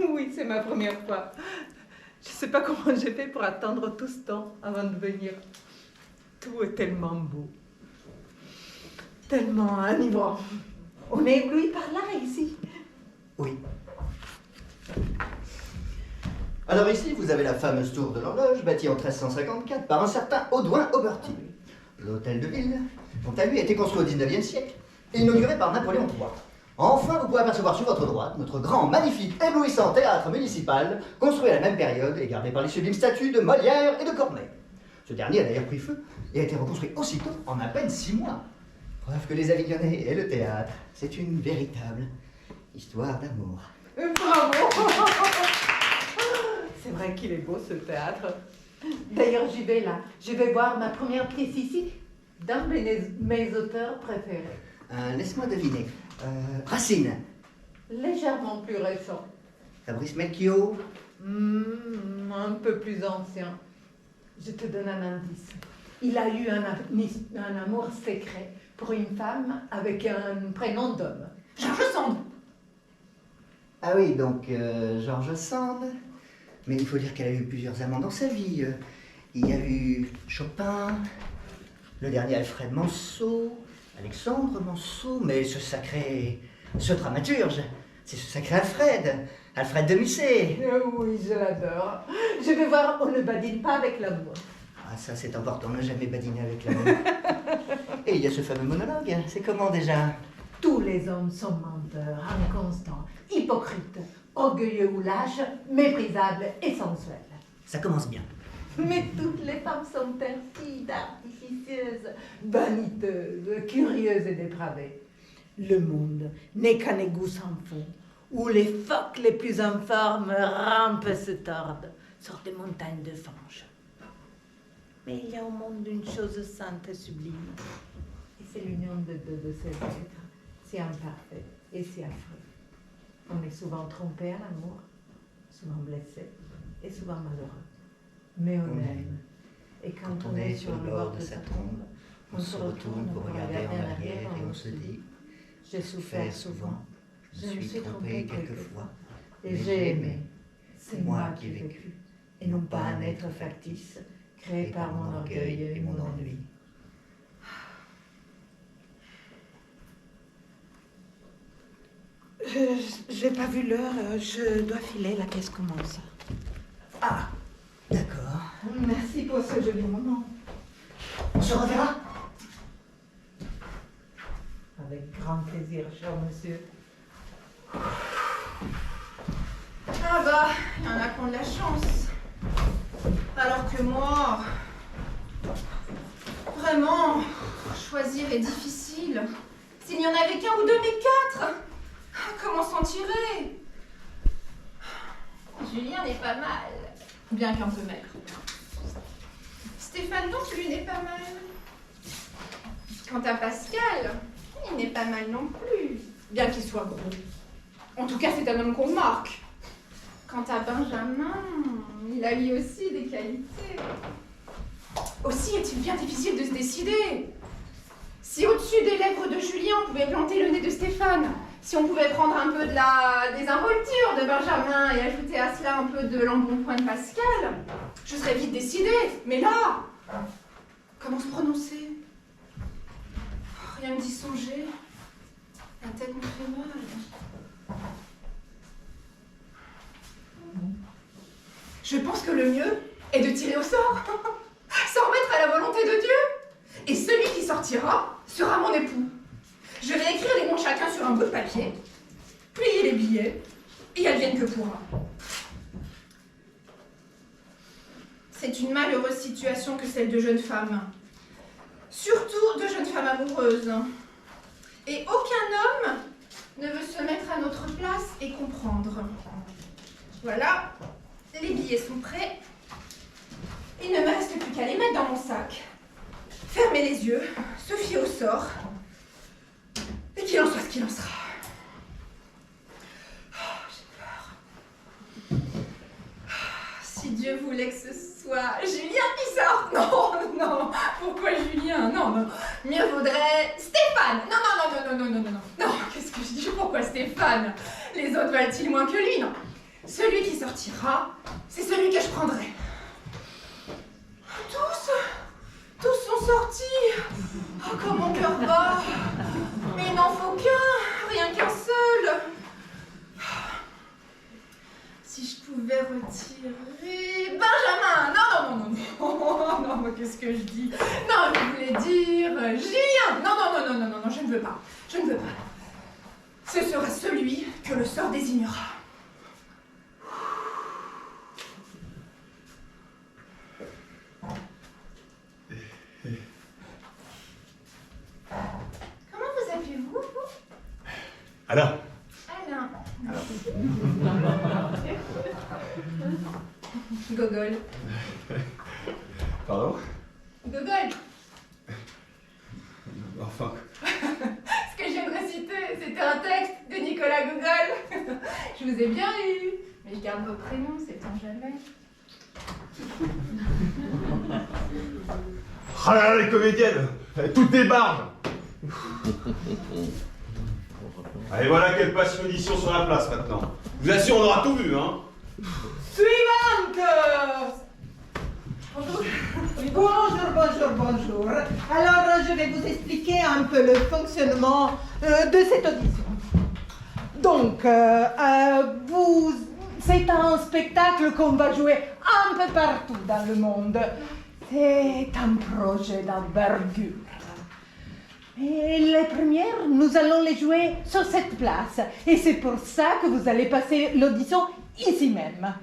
Oui, c'est ma première fois. Je ne sais pas comment j'ai fait pour attendre tout ce temps avant de venir. Tout est tellement beau. Tellement enivrant. On est ébloui par l'art ici. Oui. Alors ici, vous avez la fameuse tour de l'horloge, bâtie en 1354 par un certain Audouin Auberty. L'hôtel de ville, quant à lui, a été construit au 19e siècle et inauguré par Napoléon III. Enfin, vous pouvez apercevoir sur votre droite notre grand, magnifique, éblouissant théâtre municipal, construit à la même période et gardé par les sublimes statues de Molière et de Corneille. Ce dernier a d'ailleurs pris feu et a été reconstruit aussitôt en à peine 6 mois. Preuve que les Avignonnais et le théâtre, c'est une véritable histoire d'amour. Bravo! C'est vrai qu'il est beau ce théâtre. D'ailleurs, j'y vais là. Je vais voir ma première pièce ici, d'un de mes auteurs préférés. Laisse-moi deviner. Racine. Légèrement plus récent. Fabrice Melchior. Un peu plus ancien. Je te donne un indice. Il a eu un amour secret pour une femme avec un prénom d'homme. George Sand. Ah oui, donc George Sand. Mais il faut dire qu'elle a eu plusieurs amants dans sa vie. Il y a eu Chopin, le dernier Alfred Manceau, Alexandre Manceau, mais ce dramaturge, c'est ce sacré Alfred de Musset. Oui, je l'adore. Je vais voir, on ne badine pas avec l'amour. Ah ça c'est important, ne jamais badiner avec l'amour. Et il y a ce fameux monologue, c'est comment déjà? Tous les hommes sont menteurs, inconstants, hypocrites, orgueilleux ou lâches, méprisables et sensuels. Ça commence bien. Mais toutes les femmes sont perfides, artificieuses, vaniteuses, curieuses et dépravées. Le monde n'est qu'un égout sans fond, où les phoques les plus informes rampent se tordent sur des montagnes de fange. Mais il y a au monde une chose sainte et sublime, et c'est l'union de ces êtres, si imparfait et si affreux. On est souvent trompé à l'amour, souvent blessé et souvent malheureux. Mais on aime. Et quand on est sur le bord de sa tombe, on se retourne pour regarder en arrière et on se dit « J'ai souffert souvent, je me suis trompé quelquefois, et j'ai aimé. C'est moi qui ai vécu, et non pas un être factice, créé par mon orgueil et mon ennui. » J'ai pas vu l'heure, je dois filer, la caisse commence. Ah, d'accord. Merci pour ce joli moment. On se reverra? Avec grand plaisir, cher monsieur. Ah bah, il y en a qui ont de la chance. Alors que moi, vraiment, choisir est difficile. S'il n'y en avait qu'un ou deux, mais 4, comment s'en tirer? Julien n'est pas mal, bien qu'un peu maigre. Stéphane non plus n'est pas mal. Quant à Pascal, il n'est pas mal non plus, bien qu'il soit gros. En tout cas, c'est un homme qu'on marque. Quant à Benjamin, il a lui aussi des qualités. Aussi est-il bien difficile de se décider. Si au-dessus des lèvres de Julien, on pouvait planter le nez de Stéphane, si on pouvait prendre un peu de la désinvolture de Benjamin et ajouter à cela un peu de l'embonpoint de Pascal, je serais vite décidée. Mais là, comment se prononcer? Rien me dit songer. La tête me fait mal. Je pense que le mieux est de tirer au sort, s'en remettre à la volonté de Dieu. Et celui qui sortira sera mon époux. Je vais écrire les noms de chacun sur un bout de papier, plier les billets, et advienne que pourra. C'est une malheureuse situation que celle de jeunes femmes. Surtout de jeunes femmes amoureuses. Et aucun homme ne veut se mettre à notre place et comprendre. Voilà, les billets sont prêts. Il ne me reste plus qu'à les mettre dans mon sac. Fermer les yeux, se fier au sort, et qu'il en soit ce qu'il en sera. Oh, j'ai peur. Si Dieu voulait que ce soit Julien qui sorte. Non, pourquoi Julien? Non, mieux vaudrait Stéphane. Non, qu'est-ce que je dis? Pourquoi Stéphane? Les autres valent-ils moins que lui? Non, celui qui sortira, c'est celui que je prendrai. Tous sont sortis. Oh, comme mon cœur bat. Mais il n'en faut qu'un, rien qu'un seul. Si je pouvais retirer Benjamin. Non, mais qu'est-ce que je dis? Non, je voulais dire Julien. Non, je ne veux pas. Ce sera celui que le sort désignera. Comment vous appelez-vous, vous? Alain. Gogol. Pardon? Gogol. Enfin. Ce que je viens de réciter, c'était un texte de Nicolas Gogol. Je vous ai bien eu. Mais je garde vos prénoms, sait-on jamais. Ah là là, les comédiennes, toutes des bardes. Allez, voilà quelle passe l'audition sur la place maintenant. Je vous assure, on aura tout vu, hein. Suivante. Bonjour. Alors, je vais vous expliquer un peu le fonctionnement de cette audition. Donc, c'est un spectacle qu'on va jouer un peu partout dans le monde. C'est un projet d'envergure. Et les premières, nous allons les jouer sur cette place. Et c'est pour ça que vous allez passer l'audition ici même.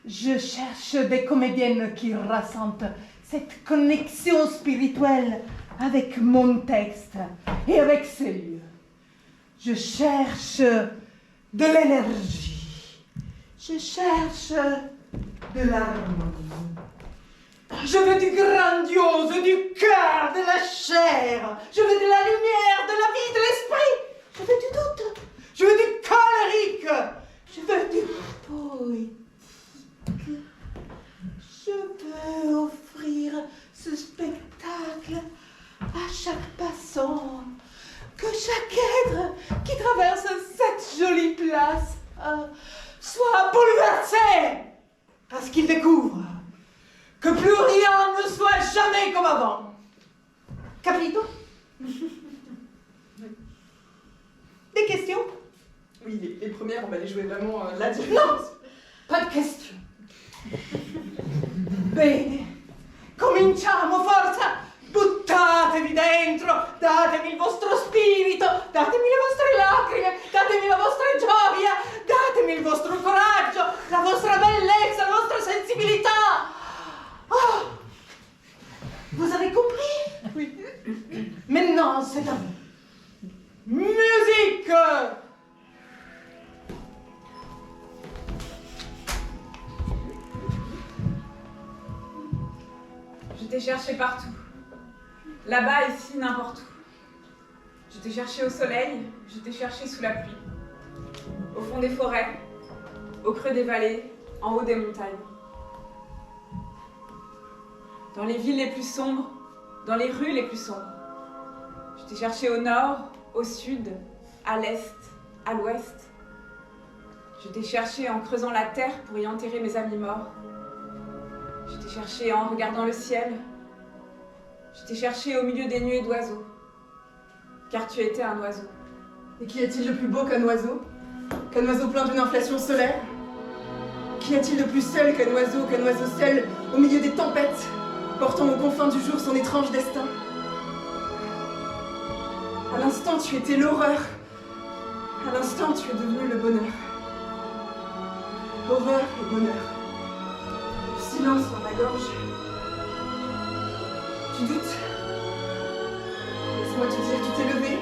Je cherche des comédiennes qui ressentent cette connexion spirituelle avec mon texte et avec ces lieux. Je cherche de l'énergie. Je cherche de l'harmonie. Je veux du grandiose, du cœur, de la chair. Je veux de la lumière, de la vie, de l'esprit. Je veux du doute. Je veux du colérique. Je veux du poétique. Je veux offrir ce spectacle à chaque passant. Que chaque être qui traverse cette jolie place soit bouleversé parce qu'il découvre que plus rien ne soit jamais comme avant. Capito? Des questions? Oui, les premières, on va les jouer vraiment là. Non! Pas de questions. Bene, cominciamo, forza! Buttatevi dentro, datemi il vostro spirito, datemi le vostre lacrime, datemi la vostra gioia, datemi il vostro coraggio, la vostra bellezza, la vostra sensibilità. Oh, vous avez compris? Oui. Maintenant, c'est à vous. Musique! Je t'ai cherché partout. Là-bas, ici, n'importe où. Je t'ai cherché au soleil, je t'ai cherché sous la pluie. Au fond des forêts, au creux des vallées, en haut des montagnes. dans les villes les plus sombres, dans les rues les plus sombres. Je t'ai cherché au nord, au sud, à l'est, à l'ouest. Je t'ai cherché en creusant la terre pour y enterrer mes amis morts. Je t'ai cherché en regardant le ciel. Je t'ai cherché au milieu des nuées d'oiseaux. Car tu étais un oiseau. Et qu'y a-t-il de plus beau qu'un oiseau? Qu'un oiseau plein d'une inflation solaire? Qu'y a-t-il de plus seul qu'un oiseau seul au milieu des tempêtes, portant aux confins du jour son étrange destin? À l'instant, tu étais l'horreur. À l'instant, tu es devenu le bonheur. Horreur et bonheur. Le silence dans ma gorge. Tu doutes? Laisse-moi te dire, tu t'es levé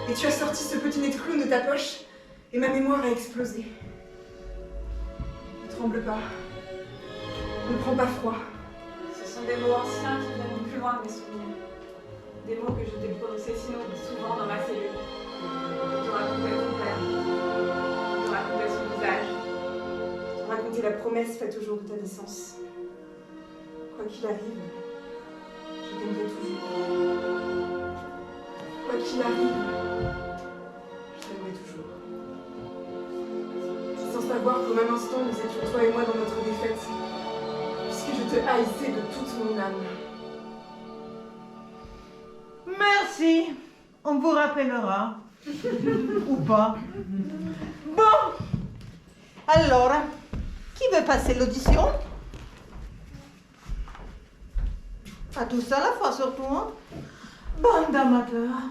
et tu as sorti ce petit nez de clown de ta poche et ma mémoire a explosé. Ne tremble pas. Ne prends pas froid. Ce sont des mots anciens qui viennent du plus loin de mes souvenirs. Des mots que je t'ai prononcés souvent dans ma cellule. Je te racontais ton père. Je te racontais son visage. Je te racontais la promesse faite au jour de ta naissance. Quoi qu'il arrive, je t'aimerai toujours. Quoi qu'il arrive, je t'aimerai toujours. C'est sans savoir qu'au même instant, nous étions toi et moi dans notre défaite, puisque je te haïssais de toute mon âme. Merci. On vous rappellera. Ou pas. Bon. Alors, qui veut passer l'audition? Pas tous à la fois, surtout, hein? Bande d'amateurs.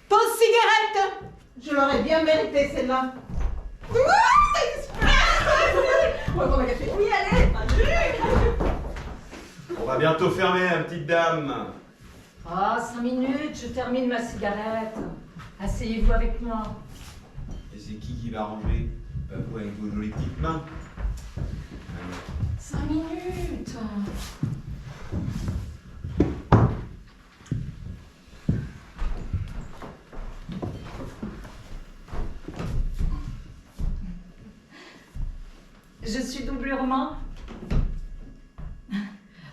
Pause cigarette. Je l'aurais bien mérité, celle-là. On va prendre un café. Oui, allez. On va bientôt fermer, la petite dame. Ah, 5 minutes, je termine ma cigarette. Asseyez-vous avec moi. Et c'est qui va ranger vous avec vos jolies petites mains? 5 minutes. Je suis doublure main.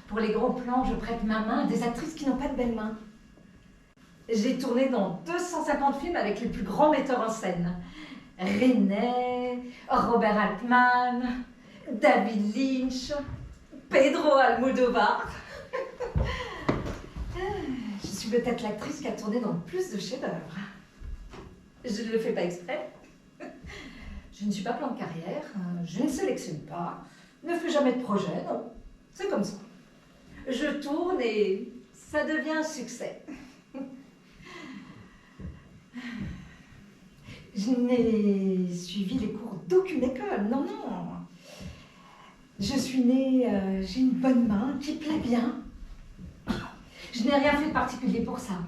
Pour les gros plans, je prête ma main à des actrices qui n'ont pas de belles mains. J'ai tourné dans 250 films avec les plus grands metteurs en scène. René, Robert Altman, David Lynch, Pedro Almodovar. Je suis peut-être l'actrice qui a tourné dans le plus de chefs-d'œuvre. Je ne le fais pas exprès. Je ne suis pas plan de carrière, je ne sélectionne pas, ne fais jamais de projet, non. C'est comme ça. Je tourne et ça devient un succès. Je n'ai suivi les cours d'aucune école, non, non. Je suis née, j'ai une bonne main qui plaît bien. Je n'ai rien fait de particulier pour ça.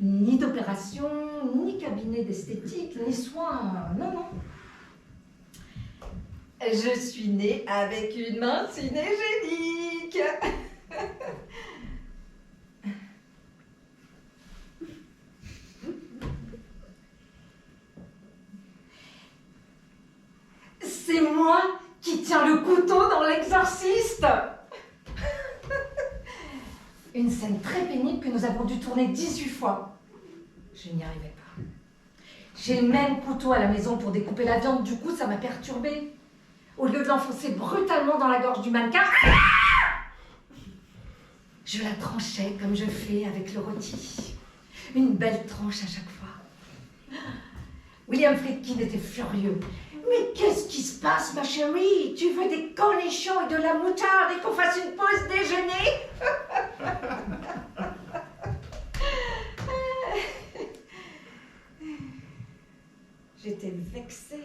Ni d'opération, ni cabinet d'esthétique, ni soins, non, non. Je suis née avec une main cinégénique. C'est moi qui tiens le couteau dans L'Exorciste. Une scène très pénible que nous avons dû tourner 18 fois. Je n'y arrivais pas. J'ai le même couteau à la maison pour découper la viande, du coup ça m'a perturbée. Au lieu de l'enfoncer brutalement dans la gorge du mannequin, je la tranchais comme je fais avec le rôti. Une belle tranche à chaque fois. William Friedkin était furieux. Mais qu'est-ce qui se passe, ma chérie? Tu veux des cornichons et de la moutarde et qu'on fasse une pause déjeuner? J'étais vexée.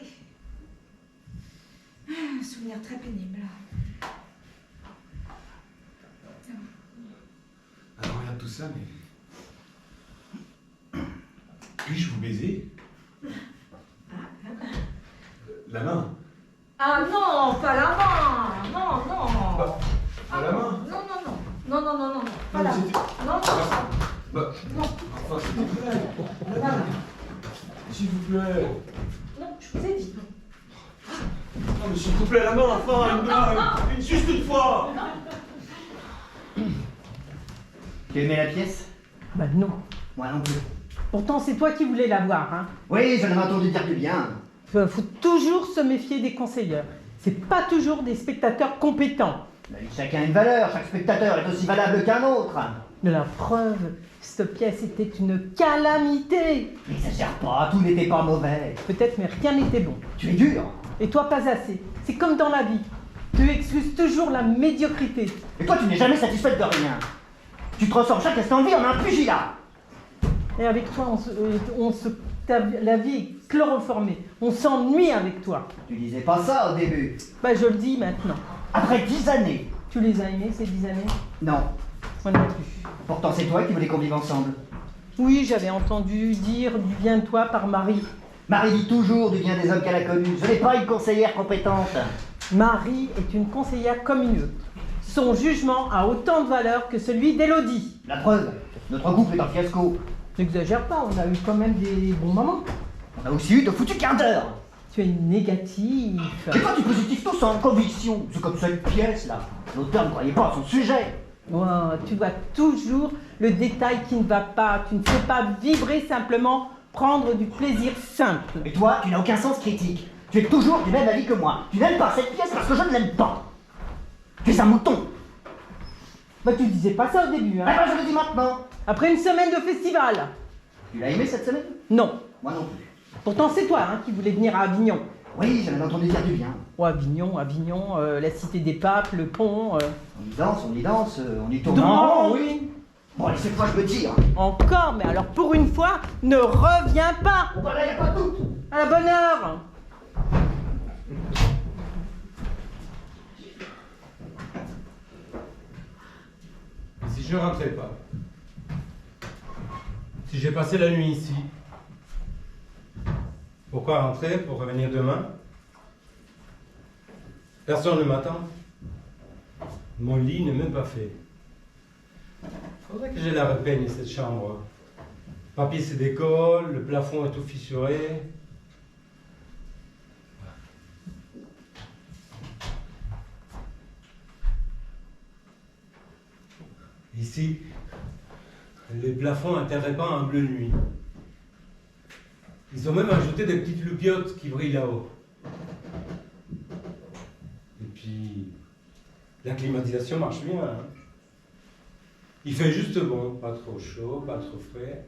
Un souvenir très pénible. Alors regarde tout ça, mais... Puis-je vous baiser? La main. Ah non, pas la main. Non, non. Pas la main. Non, non, non. Non, non, non, non. Pas la main. Non, Bah, non. enfin, s'il vous plaît. Pas la main. S'il vous plaît. Non, je vous ai dit. Non, mais s'il vous plaît, la main, enfin, juste une fois. Tu aimais la pièce? Bah non. Moi non plus. Pourtant, c'est toi qui voulais la voir, hein. Oui, j'en ai entendu dire du bien. Faut toujours se méfier des conseilleurs. C'est pas toujours des spectateurs compétents. Mais chacun a une valeur, chaque spectateur est aussi valable qu'un autre. De la preuve, cette pièce était une calamité. N'exagère pas, tout n'était pas mauvais. Peut-être, mais rien n'était bon. Tu es dur. Et toi, pas assez. C'est comme dans la vie. Tu excuses toujours la médiocrité. Et toi, tu n'es jamais satisfaite de rien. Tu transformes chaque instant de vie en un pugilat. Et avec toi, la vie est chloroformée. On s'ennuie avec toi. Tu disais pas ça au début. Bah, je le dis maintenant. Après 10 années. Tu les as aimés, ces 10 années? Non. Moi non plus. Pourtant, c'est toi qui voulais qu'on vive ensemble. Oui, j'avais entendu dire du bien de toi par Marie. Marie dit toujours du bien des hommes qu'elle a connus. Ce n'est pas une conseillère compétente. Marie est une conseillère comme une autre. Son jugement a autant de valeur que celui d'Élodie. La preuve, notre couple est un fiasco. N'exagère pas, on a eu quand même des bons moments. On a aussi eu de foutus quarts d'heure. Tu es négatif. Et toi, tu positives tout sans conviction. C'est comme cette pièce-là. L'auteur ne croyait pas à son sujet. Oh, tu vois toujours le détail qui ne va pas. Tu ne sais pas vibrer simplement, prendre du plaisir simple. Et toi, tu n'as aucun sens critique. Tu es toujours du même avis que moi. Tu n'aimes pas cette pièce parce que je ne l'aime pas. Tu es un mouton. Bah tu disais pas ça au début, hein. Ah bah je le dis maintenant. Après une semaine de festival. Tu l'as aimé cette semaine? Non. Moi non plus. Pourtant c'est toi hein, qui voulais venir à Avignon. Oui, j'en ai entendu dire du bien. Oh Avignon, la cité des papes, le pont. On y danse, on y tourne en rond, oui. Bon, allez, cette fois je me tire. Encore, mais alors pour une fois, ne reviens pas. Bon bah là, y a pas de doute. À la bonne heure. Si je rentrais pas, si j'ai passé la nuit ici, pourquoi rentrer pour revenir demain? Personne ne m'attend. Mon lit n'est même pas fait. Faudrait que je la repeigne cette chambre. Le papier se décolle, le plafond est tout fissuré. Ici, les plafonds interrépandent en bleu nuit. Ils ont même ajouté des petites loupiottes qui brillent là-haut. Et puis, la climatisation marche bien. Hein. Il fait juste bon, pas trop chaud, pas trop frais.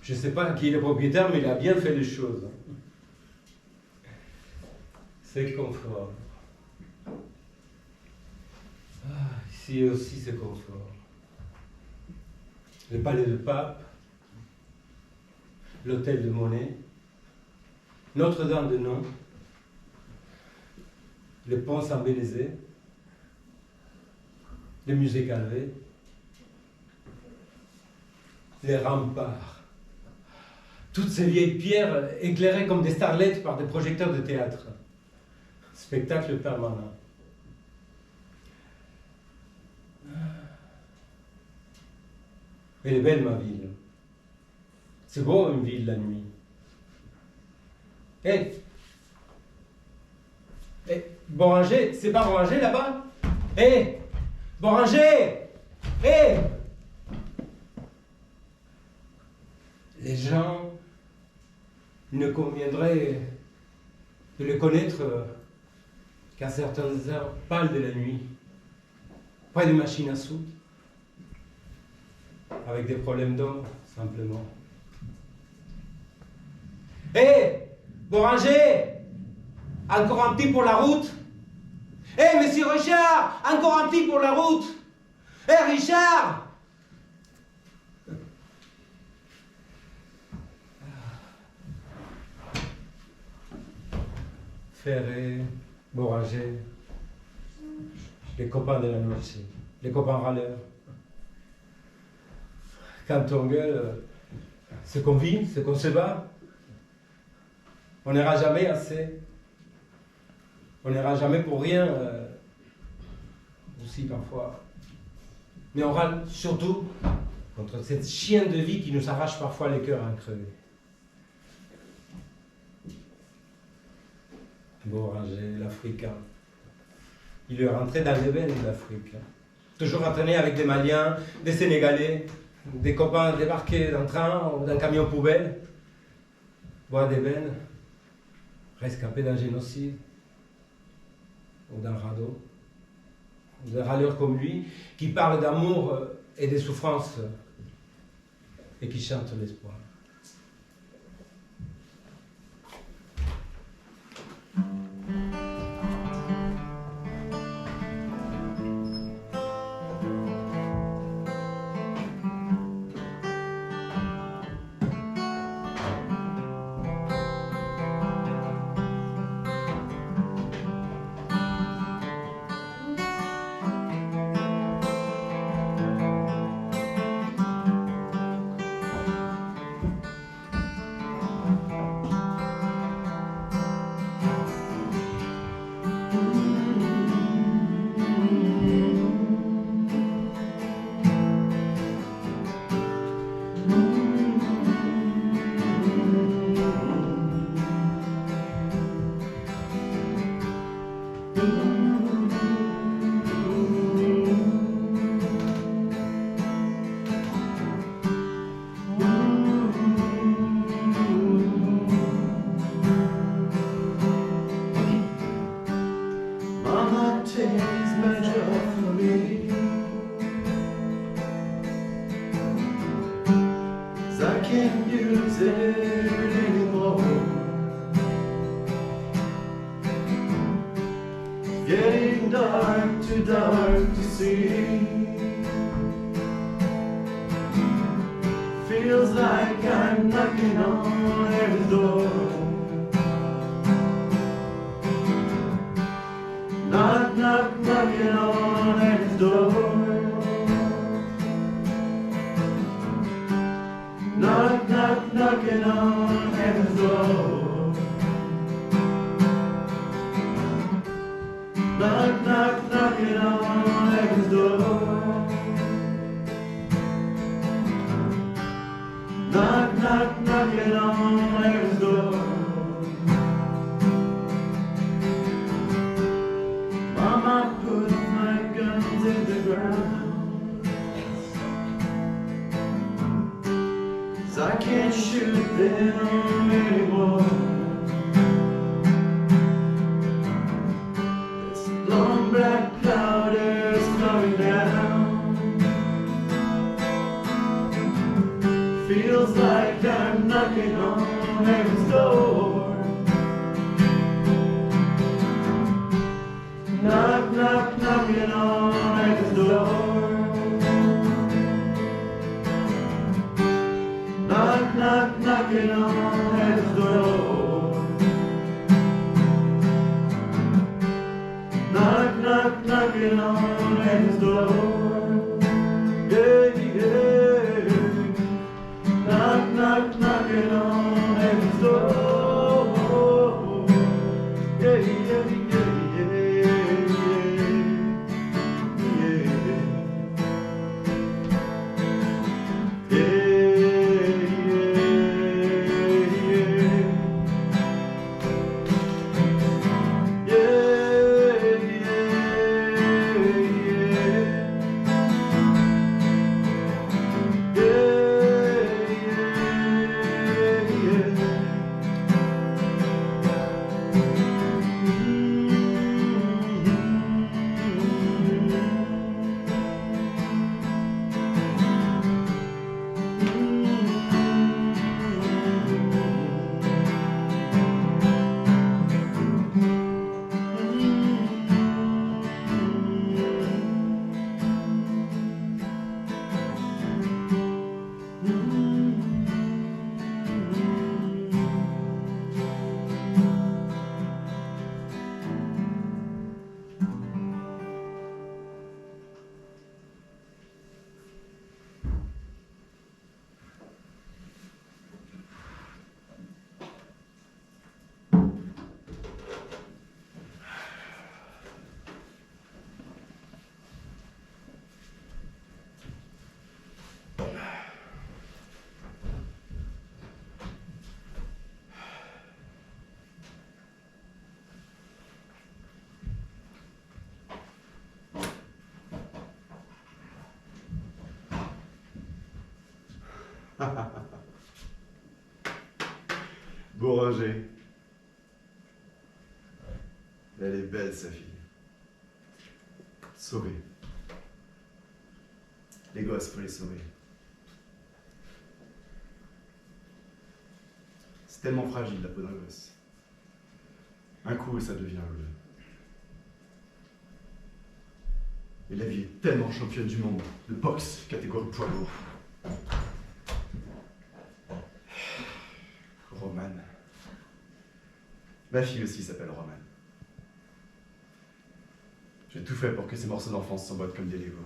Je ne sais pas qui est le propriétaire, mais il a bien fait les choses. C'est confort. Ici aussi c'est confort. Le palais de Pape, l'hôtel de Monet, Notre-Dame de Non, le pont Saint-Bénézé, le musée Calvé, les remparts. Toutes ces vieilles pierres éclairées comme des starlettes par des projecteurs de théâtre. Spectacle permanent. Elle est belle ma ville. C'est beau une ville la nuit. Hé Boranger, c'est pas Boranger là-bas? Hé Boranger! Hé Les gens, il ne conviendrait de les connaître qu'à certaines heures pâles de la nuit, près des machines à sous. Avec des problèmes d'homme, simplement. Hé Boranger! Encore un petit pour la route? Hé monsieur Richard! Encore un petit pour la route? Hé Richard! Ferré, Boranger, les copains de la noche, les copains râleurs. Quand on gueule, c'est qu'on vit, c'est qu'on se bat. On n'ira jamais assez. On n'ira jamais pour rien. Aussi parfois. Mais on râle surtout contre cette chienne de vie qui nous arrache parfois les cœurs à crever. Boranger, l'Africain. Il est rentré dans les veines, l'Afrique. toujours entraîné avec des Maliens, des Sénégalais, des copains débarqués d'un train ou d'un camion poubelle, boire des veines, rescapés d'un génocide ou d'un radeau, des râleurs comme lui, qui parlent d'amour et des souffrances et qui chantent l'espoir. Getting dark, too dark to see. Feels like I'm knocking on heaven's door. Knock, knock, knocking on heaven's door. Knock, knock, knocking on heaven's door. Knock, knock, knocking on heaven's door. Knock, knock, knocking on heaven's door. Mama, put my guns in the ground, 'cause I can't shoot them anymore. Long black cloud is coming down. Feels like I'm knocking on heaven's door. Knock, knock, knocking on heaven's door. Knock, knock, knocking on heaven's door. Knock, knock, knocking on heaven's door. Yeah, yeah. Knock, knock, knocking on heaven's door. Yeah, yeah, yeah, yeah, yeah. Bourringer. Elle est belle, sa fille. Sauvée. Les gosses, faut les sauver. C'est tellement fragile, la peau d'un gosse. Un coup, et ça devient bleu. Et la vie est tellement championne du monde de boxe, catégorie poids lourd. Romane. Ma fille aussi s'appelle Romane. J'ai tout fait pour que ces morceaux d'enfance s'emboîtent comme des Legos.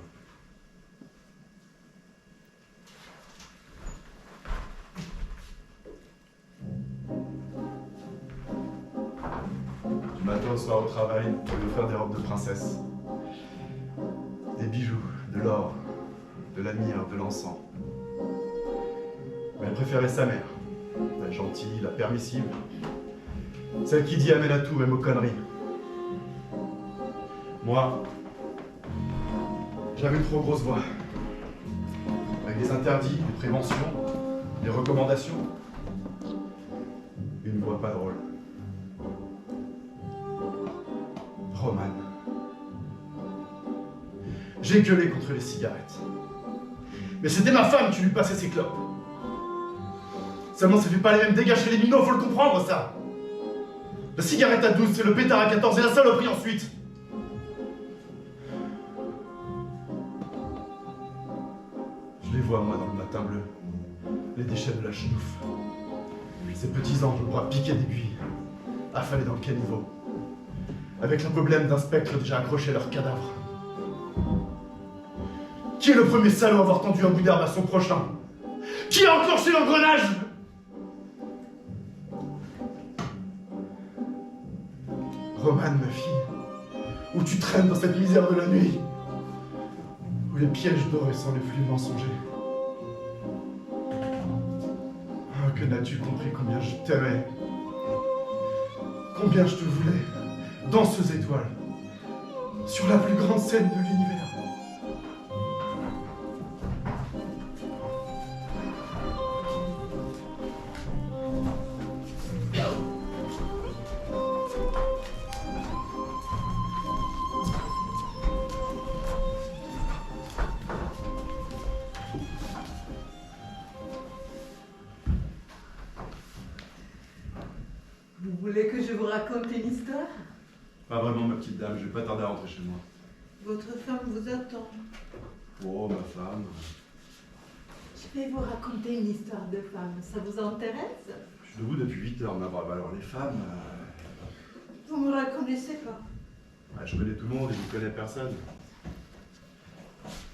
Du matin au soir au travail, je vais faire des robes de princesse. Des bijoux, de l'or, de la myrrhe, de l'encens. Mais elle préférait sa mère. La gentille, la permissive. Celle qui dit amène à tout, même aux conneries. Moi, j'avais une trop grosse voix. Avec des interdits, des préventions, des recommandations. Une voix pas drôle. Romane. J'ai gueulé contre les cigarettes. Mais c'était ma femme qui lui passait ses clopes. Seulement, ça fait pas les mêmes dégâts chez les minots, faut le comprendre, ça. La cigarette à 12, c'est le pétard à 14 et la saloperie ensuite. Je les vois, moi, dans le matin bleu. Les déchets de la chenouffe. Ces petits anges aux bras piqués d'aiguilles, affalés dans le caniveau, avec le problème d'un spectre déjà accroché à leur cadavre. Qui est le premier salaud à avoir tendu un bout d'herbe à son prochain? Qui a enclenché l'engrenage? Romane, ma fille, où tu traînes dans cette misère de la nuit, où les pièges dorés sont les flux mensongers. Oh, que n'as-tu compris combien je t'aimais, combien je te voulais, danseuse étoile, sur la plus grande scène de l'univers. Vous voulez que je vous raconte une histoire? Pas vraiment, ma petite dame, je vais pas tarder à rentrer chez moi. Votre femme vous attend. Oh, ma femme. Je vais vous raconter une histoire de femme. Ça vous intéresse? Je suis debout depuis 8 heures, ma brave. Alors, les femmes... Vous me reconnaissez pas? je connais tout le monde et je ne connais personne.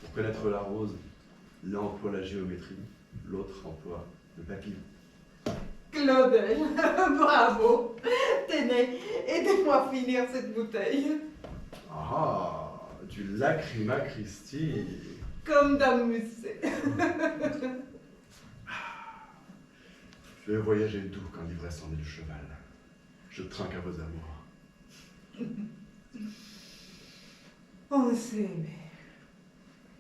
Pour connaître la rose, l'un emploie la géométrie, l'autre emploie le papillon. Claudel, bravo. Tenez, aidez-moi à finir cette bouteille. Ah, du Lacryma Christi. Comme Dame Musset. Je vais voyager doux quand l'ivresse en est le cheval. Je trinque à vos amours. On s'est aimé.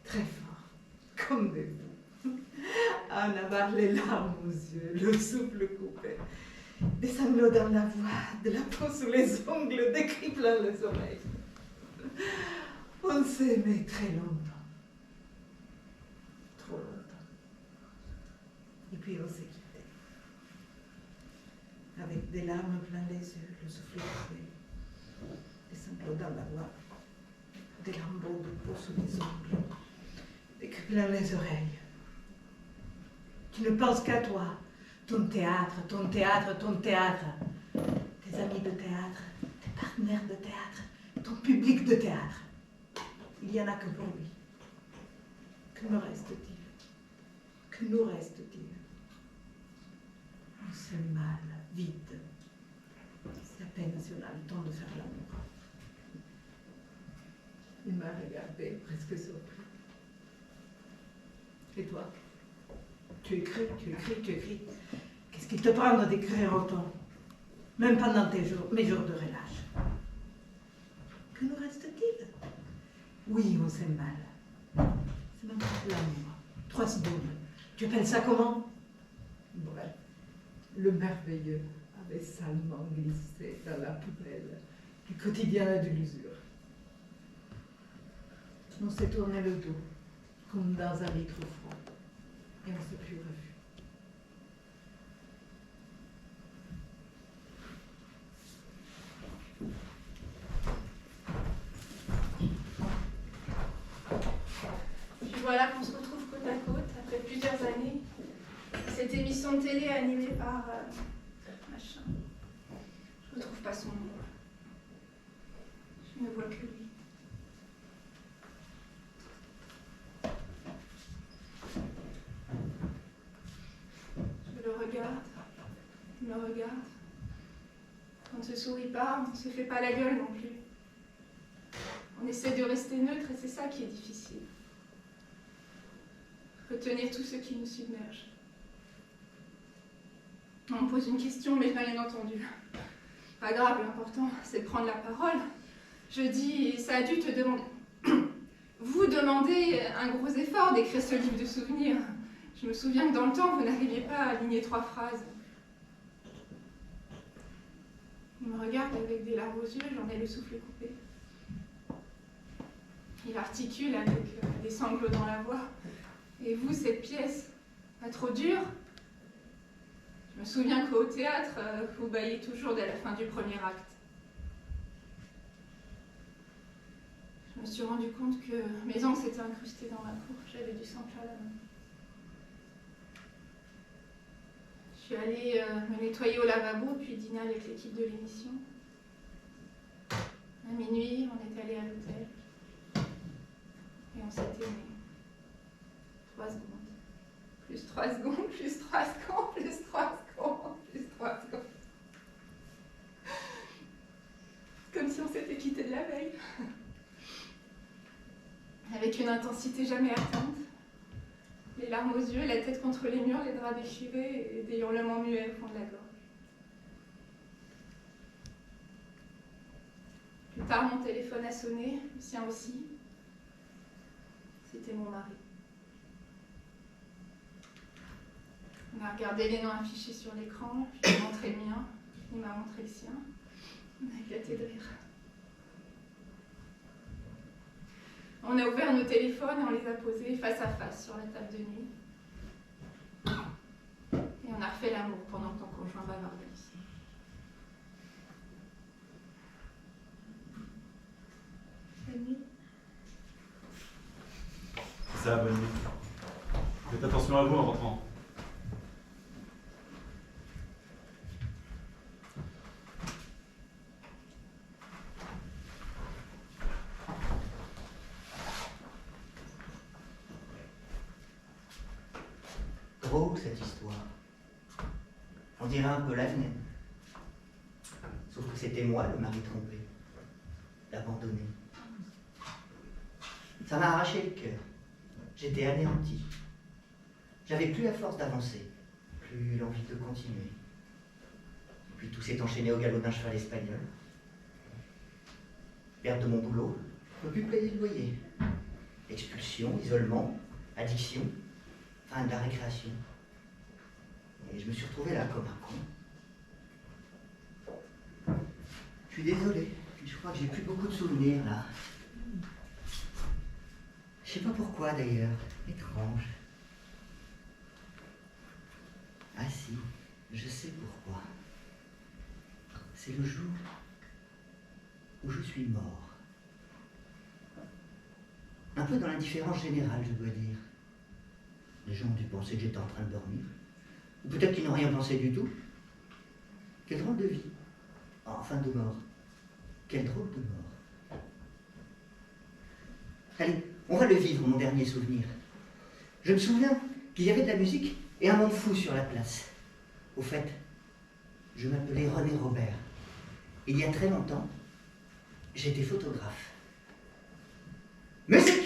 Très fort. Comme des bouts. En avoir les larmes aux yeux, le souffle coupé. Des sanglots dans la voix, de la peau sous les ongles, des cris plein les oreilles. On s'est aimé très longtemps. Trop longtemps. Et puis on s'est quitté. Avec des larmes plein les yeux, le souffle coupé. Des sanglots dans la voix, des lambeaux de peau sous les ongles, des cris plein les oreilles. Tu ne penses qu'à toi, ton théâtre, ton théâtre, ton théâtre, tes amis de théâtre, tes partenaires de théâtre, ton public de théâtre. Il n'y en a que pour lui. Que me reste-t-il? Que nous reste-t-il? On s'aime mal, vite. C'est à peine si on a le temps de faire l'amour. Il m'a regardé, presque surpris. Et toi? Tu écris, tu écris, tu écris. Qu'est-ce qu'il te prend d'écrire autant? Même pendant mes jours de relâche. Que nous reste-t-il? Oui, on s'aime mal. C'est même pas de l'amour. 3 secondes. Tu appelles ça comment? le merveilleux avait salement glissé dans la poubelle du quotidien de l'usure. On s'est tourné le dos, comme dans un lit trop froid, et on ne s'est plus revu. Puis voilà qu'on se retrouve côte à côte, après plusieurs années. Cette émission de télé animée par... machin. Je ne retrouve pas son nom. Je ne vois que lui. Je le regarde. Il me regarde. On ne se sourit pas, on ne se fait pas la gueule non plus. On essaie de rester neutre et c'est ça qui est difficile. Retenir tout ce qui nous submerge. On me pose une question, mais je n'ai rien entendu. Pas grave, l'important, c'est de prendre la parole. Je dis, ça a dû te demander... Vous demandez un gros effort d'écrire ce livre de souvenirs. Je me souviens que dans le temps, vous n'arriviez pas à aligner 3 phrases. Il me regarde avec des larmes aux yeux, j'en ai le souffle coupé. Il articule avec des sanglots dans la voix. Et vous, cette pièce, pas trop dure? Je me souviens qu'au théâtre, vous baillez toujours dès la fin du premier acte. Je me suis rendu compte que mes ongles s'étaient incrustés dans la cour. J'avais du sang plein la main. Je suis allée me nettoyer au lavabo, puis dîner avec l'équipe de l'émission. À minuit, on est allé à l'hôtel. Et on s'est aimé. 3 secondes. Plus 3 secondes, plus 3 secondes, plus 3 secondes, plus 3 secondes. Comme si on s'était quitté de la veille. Avec une intensité jamais atteinte. Les larmes aux yeux, la tête contre les murs, les draps déchirés et des hurlements muets au fond de la gorge. Plus tard, mon téléphone a sonné, le sien aussi. C'était mon mari. On a regardé les noms affichés sur l'écran, je lui ai montré le mien, il m'a montré le sien. On a éclaté de rire. On a ouvert nos téléphones et on les a posés face à face sur la table de nuit. Et on a refait l'amour pendant que ton conjoint bavardait. Bonne nuit. C'est ça, bonne nuit. Faites attention à vous en rentrant. Drôle cette histoire. On dirait un peu la mienne. Sauf que c'était moi le mari trompé, l'abandonné. Ça m'a arraché le cœur. J'étais anéanti. J'avais plus la force d'avancer, plus l'envie de continuer. Puis tout s'est enchaîné au galop d'un cheval espagnol. Perte de mon boulot, je ne peux plus payer le loyer. Expulsion, isolement, addiction, fin de la récréation. Et je me suis retrouvé là comme un con. Je suis désolé, je crois que j'ai plus beaucoup de souvenirs là. Je sais pas pourquoi d'ailleurs, étrange. Ah si, je sais pourquoi. C'est le jour où je suis mort. Un peu dans l'indifférence générale, je dois dire. Les gens ont dû penser que j'étais en train de dormir. Ou peut-être qu'ils n'ont rien pensé du tout. Quelle drôle de vie. Enfin de mort. Quelle drôle de mort. Allez, on va le vivre, mon dernier souvenir. Je me souviens qu'il y avait de la musique et un monde fou sur la place. Au fait, je m'appelais René Robert. Il y a très longtemps, j'étais photographe. Musique!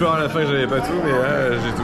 peur à la fin que j'avais pas tout, mais là, j'ai tout.